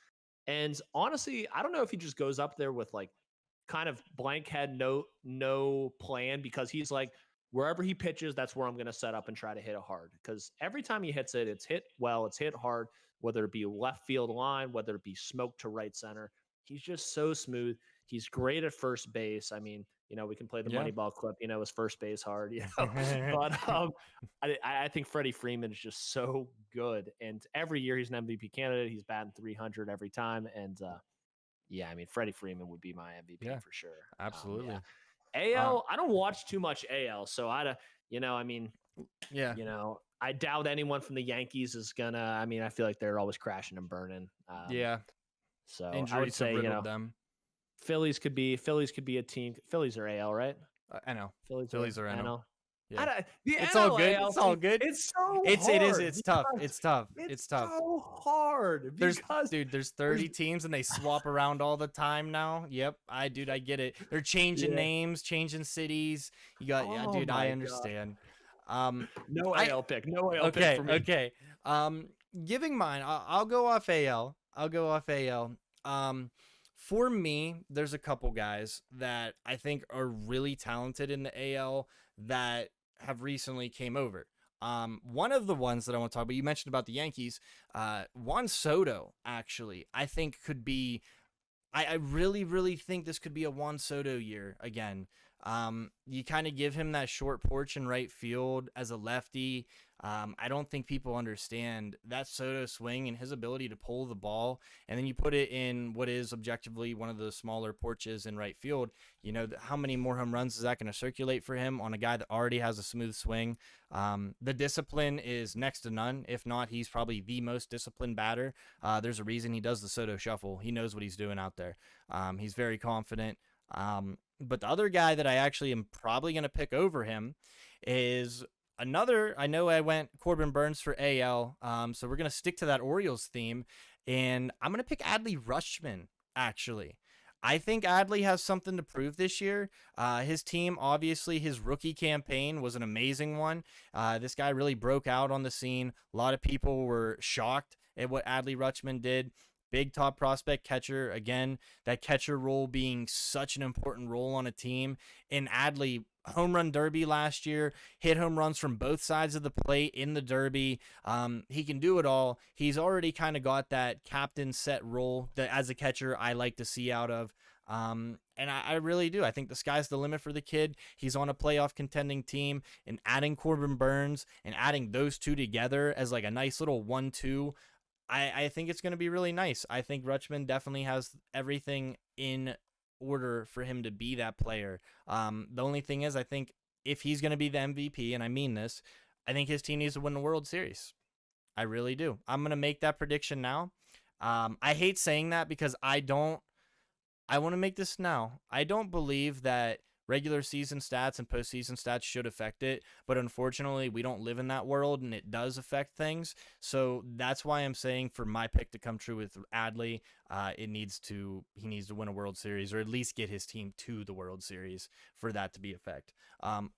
B: And honestly, I don't know if he just goes up there with like kind of blank head, no plan, because he's like, wherever he pitches, that's where I'm going to set up and try to hit it hard. Because every time he hits it, it's hit well, it's hit hard, whether it be left field line, whether it be smoke to right center. He's just so smooth. He's great at first base. I mean, we can play the Moneyball clip, is first base hard, but I think Freddie Freeman is just so good. And every year he's an MVP candidate. He's batting 300 every time. And I mean, Freddie Freeman would be my MVP for sure.
A: Absolutely.
B: AL, I don't watch too much AL. So I doubt anyone from the Yankees is gonna, I feel like they're always crashing and burning. So
A: injuries
B: I would say,
A: them.
B: Phillies could be a team. Phillies are AL, right?
A: NL.
B: Phillies
A: are NL.
B: Yeah.
A: It's all good. It's all good.
B: It's so hard.
A: It's tough. It's tough. It's tough.
B: So hard.
A: There's 30 teams and they swap around all the time now. Yep. I get it. They're changing names, changing cities. You got I understand.
B: No AL pick. No AL pick for me.
A: Okay. Giving mine, I'll go off AL. For me, there's a couple guys that I think are really talented in the AL that have recently came over. One of the ones that I want to talk about, you mentioned about the Yankees, Juan Soto, actually, I think could be, I really, really think this could be a Juan Soto year again. You kind of give him that short porch in right field as a lefty. I don't think people understand that Soto swing and his ability to pull the ball, and then you put it in what is objectively one of the smaller porches in right field. How many more home runs is that going to circulate for him on a guy that already has a smooth swing? The discipline is next to none. If not, he's probably the most disciplined batter. There's a reason he does the Soto shuffle. He knows what he's doing out there. He's very confident. But the other guy that I actually am probably going to pick over him is another. I know I went Corbin Burns for AL, so we're going to stick to that Orioles theme, and I'm going to pick Adley Rutschman, actually. I think Adley has something to prove this year. His team, obviously, his rookie campaign was an amazing one. This guy really broke out on the scene. A lot of people were shocked at what Adley Rutschman did. Big top prospect catcher. Again, that catcher role being such an important role on a team. And Adley, home run derby last year, hit home runs from both sides of the plate in the derby. He can do it all. He's already kind of got that captain set role that as a catcher I like to see out of. And I really do. I think the sky's the limit for the kid. He's on a playoff contending team, and adding Corbin Burns and adding those two together as like a nice little 1-2, I think it's going to be really nice. I think Rutschman definitely has everything in order for him to be that player. The only thing is, I think if he's going to be the MVP, and I mean this, I think his team needs to win the World Series. I really do. I'm going to make that prediction now. I hate saying that because I want to make this now. I don't believe that regular season stats and postseason stats should affect it, but unfortunately we don't live in that world and it does affect things. So that's why I'm saying for my pick to come true with Adley, he needs to win a World Series, or at least get his team to the World Series for that to be effect.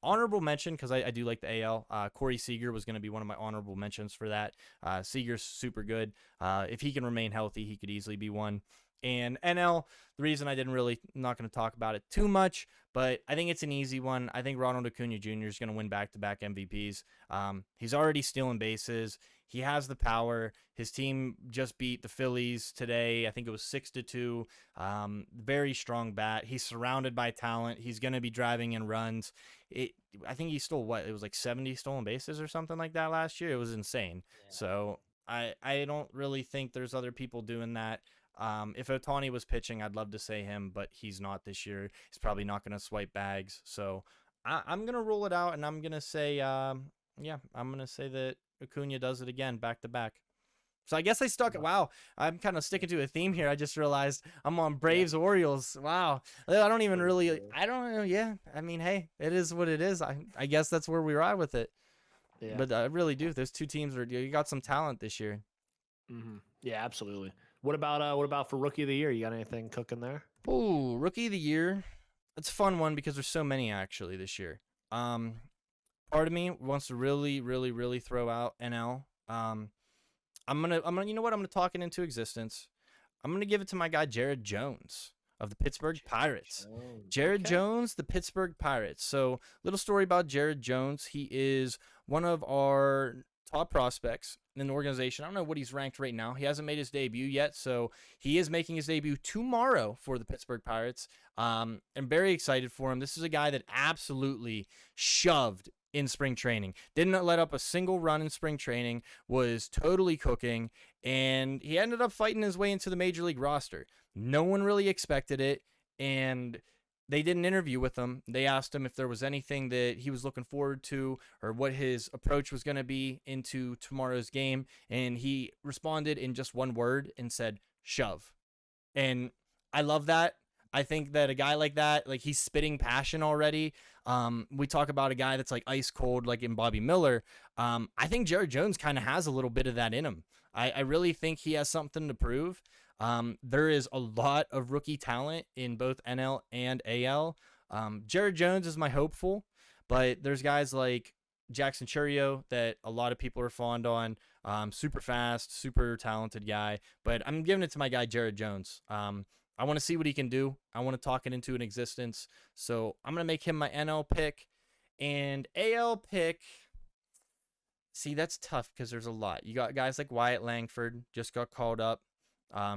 A: Honorable mention, because I do like the AL, Corey Seager was going to be one of my honorable mentions for that. Seager's super good. If he can remain healthy, he could easily be one. And NL, the reason I didn't really, not going to talk about it too much, but I think it's an easy one. I think Ronald Acuna Jr. is going to win back-to-back MVPs. He's already stealing bases. He has the power. His team just beat the Phillies today. I think it was 6-2. Very strong bat. He's surrounded by talent. He's going to be driving in runs. I think he stole what? It was like 70 stolen bases or something like that last year. It was insane.
B: Yeah.
A: So I don't really think there's other people doing that. If Ohtani was pitching, I'd love to say him, but he's not this year. He's probably not going to swipe bags. So I'm going to rule it out, and I'm going to say, I'm going to say that Acuna does it again, back to back. So I guess I stuck. Wow, I'm kind of sticking to a theme here. I just realized I'm on Braves Orioles. Wow, I don't even really. I don't know. Yeah, I mean, hey, it is what it is. I guess that's where we ride with it. Yeah. But I really do. Those two teams you got some talent this year.
B: Mm-hmm. Yeah, absolutely. What about for Rookie of the Year? You got anything cooking there?
A: Ooh, Rookie of the Year. It's a fun one because there's so many actually this year. Part of me wants to really, really, really throw out NL. I'm gonna, you know what? I'm gonna talk it into existence. I'm gonna give it to my guy Jared Jones of the Pittsburgh Pirates. Jared Jones, the Pittsburgh Pirates. So, little story about Jared Jones. He is one of our top prospects in the organization. I don't know what he's ranked right now. He hasn't made his debut yet, so he is making his debut tomorrow for the Pittsburgh Pirates. I'm very excited for him. This is a guy that absolutely shoved in spring training. Didn't let up a single run in spring training, was totally cooking, and he ended up fighting his way into the major league roster. No one really expected it, and they did an interview with him. They asked him if there was anything that he was looking forward to or what his approach was going to be into tomorrow's game, and he responded in just one word and said, shove. And I love that. I think that a guy like that, like he's spitting passion already. We talk about a guy that's like ice cold, like in Bobby Miller. I think Jared Jones kind of has a little bit of that in him. I really think he has something to prove. There is a lot of rookie talent in both NL and AL. Jared Jones is my hopeful, but there's guys like Jackson Chourio that a lot of people are fond on. Super fast, super talented guy, but I'm giving it to my guy Jared Jones. I want to see what he can do. I want to talk it into an existence. So I'm going to make him my NL pick. And AL pick, see, that's tough because there's a lot. You got guys like Wyatt Langford, just got called up.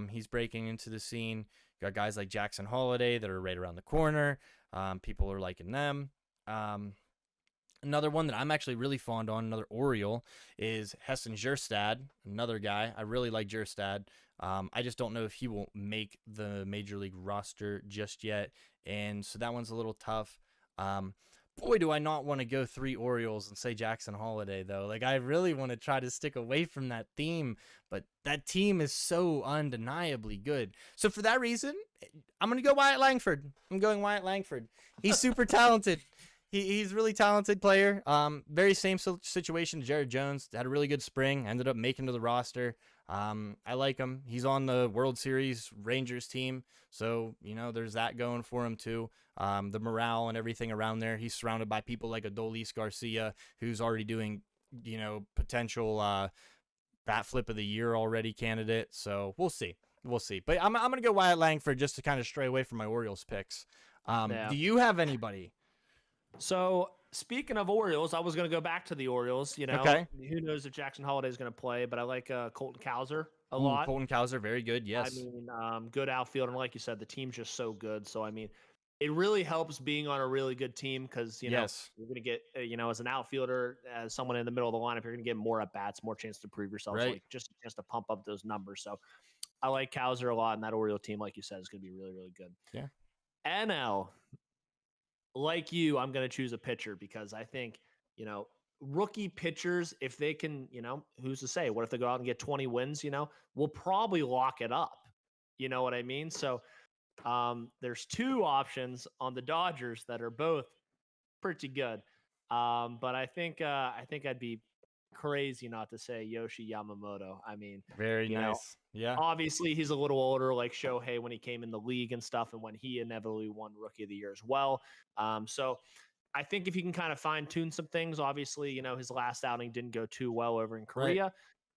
A: He's breaking into the scene. You got guys like Jackson Holiday that are right around the corner. People are liking them. Another one that I'm actually really fond on, another Oriole, is Heston Kjerstad, another guy. I really like Kjerstad. I just don't know if he will make the major league roster just yet, and so that one's a little tough. Boy, do I not want to go 3 Orioles and say Jackson Holiday, though. Like, I really want to try to stick away from that theme, but that team is so undeniably good. So for that reason, I'm going to go Wyatt Langford. I'm going Wyatt Langford. He's super talented. He's a really talented player. Very same situation. Jared Jones had a really good spring. Ended up making to the roster. I like him. He's on the World Series Rangers team, so there's that going for him too. The morale and everything around there. He's surrounded by people like Adolis Garcia, who's already doing potential bat flip of the year already candidate. So we'll see. But I'm gonna go Wyatt Langford just to kind of stray away from my Orioles picks. Do you have anybody?
B: So speaking of Orioles, I was going to go back to the Orioles.
A: Okay.
B: Who knows if Jackson Holiday is going to play, but I like Colton Cowser a lot.
A: Colton Cowser, very good. Yes.
B: I mean, good outfielder. And like you said, the team's just so good. So, I mean, it really helps being on a really good team because, you're going to get, as an outfielder, as someone in the middle of the lineup, you're going to get more at-bats, more chance to prove yourself.
A: Right.
B: So, like, just a chance to pump up those numbers. So, I like Cowser a lot, and that Oriole team, like you said, is going to be really, really good.
A: Yeah.
B: NL. Like you, I'm going to choose a pitcher because I think, rookie pitchers, if they can, who's to say? What if they go out and get 20 wins, we'll probably lock it up. You know what I mean? So there's 2 options on the Dodgers that are both pretty good. But I think I'd be crazy not to say Yoshi Yamamoto. I mean,
A: very nice. Yeah.
B: Obviously, he's a little older, like Shohei when he came in the league and stuff, and when he inevitably won Rookie of the Year as well. So I think if he can kind of fine tune some things, obviously, his last outing didn't go too well over in Korea.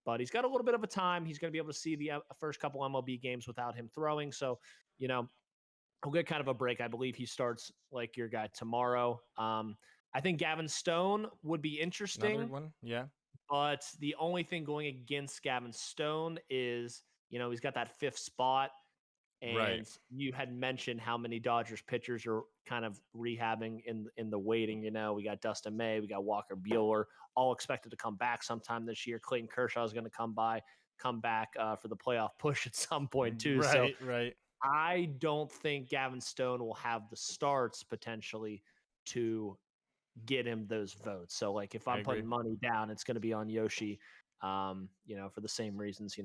B: but he's got a little bit of a time. He's going to be able to see the first couple MLB games without him throwing. So, he'll get kind of a break. I believe he starts like your guy tomorrow. I think Gavin Stone would be interesting.
A: Another one, yeah.
B: But the only thing going against Gavin Stone is, he's got that 5th spot. And you had mentioned how many Dodgers pitchers are kind of rehabbing in the waiting. We got Dustin May, we got Walker Buehler, all expected to come back sometime this year. Clayton Kershaw is going to come back for the playoff push at some point too.
A: Right.
B: I don't think Gavin Stone will have the starts potentially to get him those votes. So like if I'm putting money down, it's going to be on Yoshi, for the same reasons,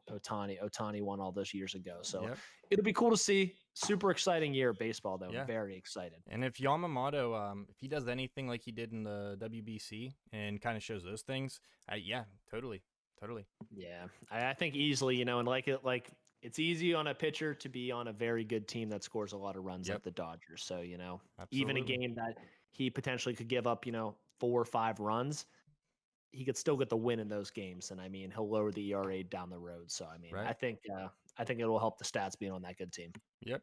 B: Ohtani won all those years ago. So it'll be cool to see. Super exciting year of baseball, though. Yeah. Very excited.
A: And if Yamamoto, if he does anything like he did in the WBC and kind of shows those things, totally.
B: Yeah, I think easily, and it's easy on a pitcher to be on a very good team that scores a lot of runs like the Dodgers. So, even a game that he potentially could give up, 4 or 5 runs, he could still get the win in those games. And I mean, he'll lower the ERA down the road. So, I mean, I think it will help the stats being on that good team.
A: Yep.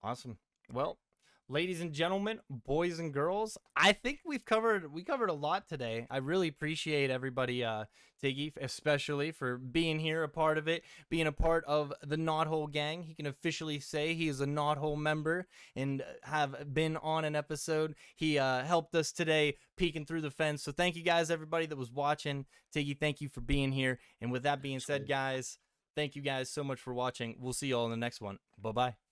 A: Awesome. Well, ladies and gentlemen, boys and girls, I think we covered a lot today. I really appreciate everybody, Tiggy, especially for being here, a part of it, being a part of the Knothole gang. He can officially say he is a Knothole member and have been on an episode. He helped us today peeking through the fence. So thank you guys, everybody that was watching. Tiggy, thank you for being here. And with that being said, guys, thank you guys so much for watching. We'll see you all in the next one. Bye-bye.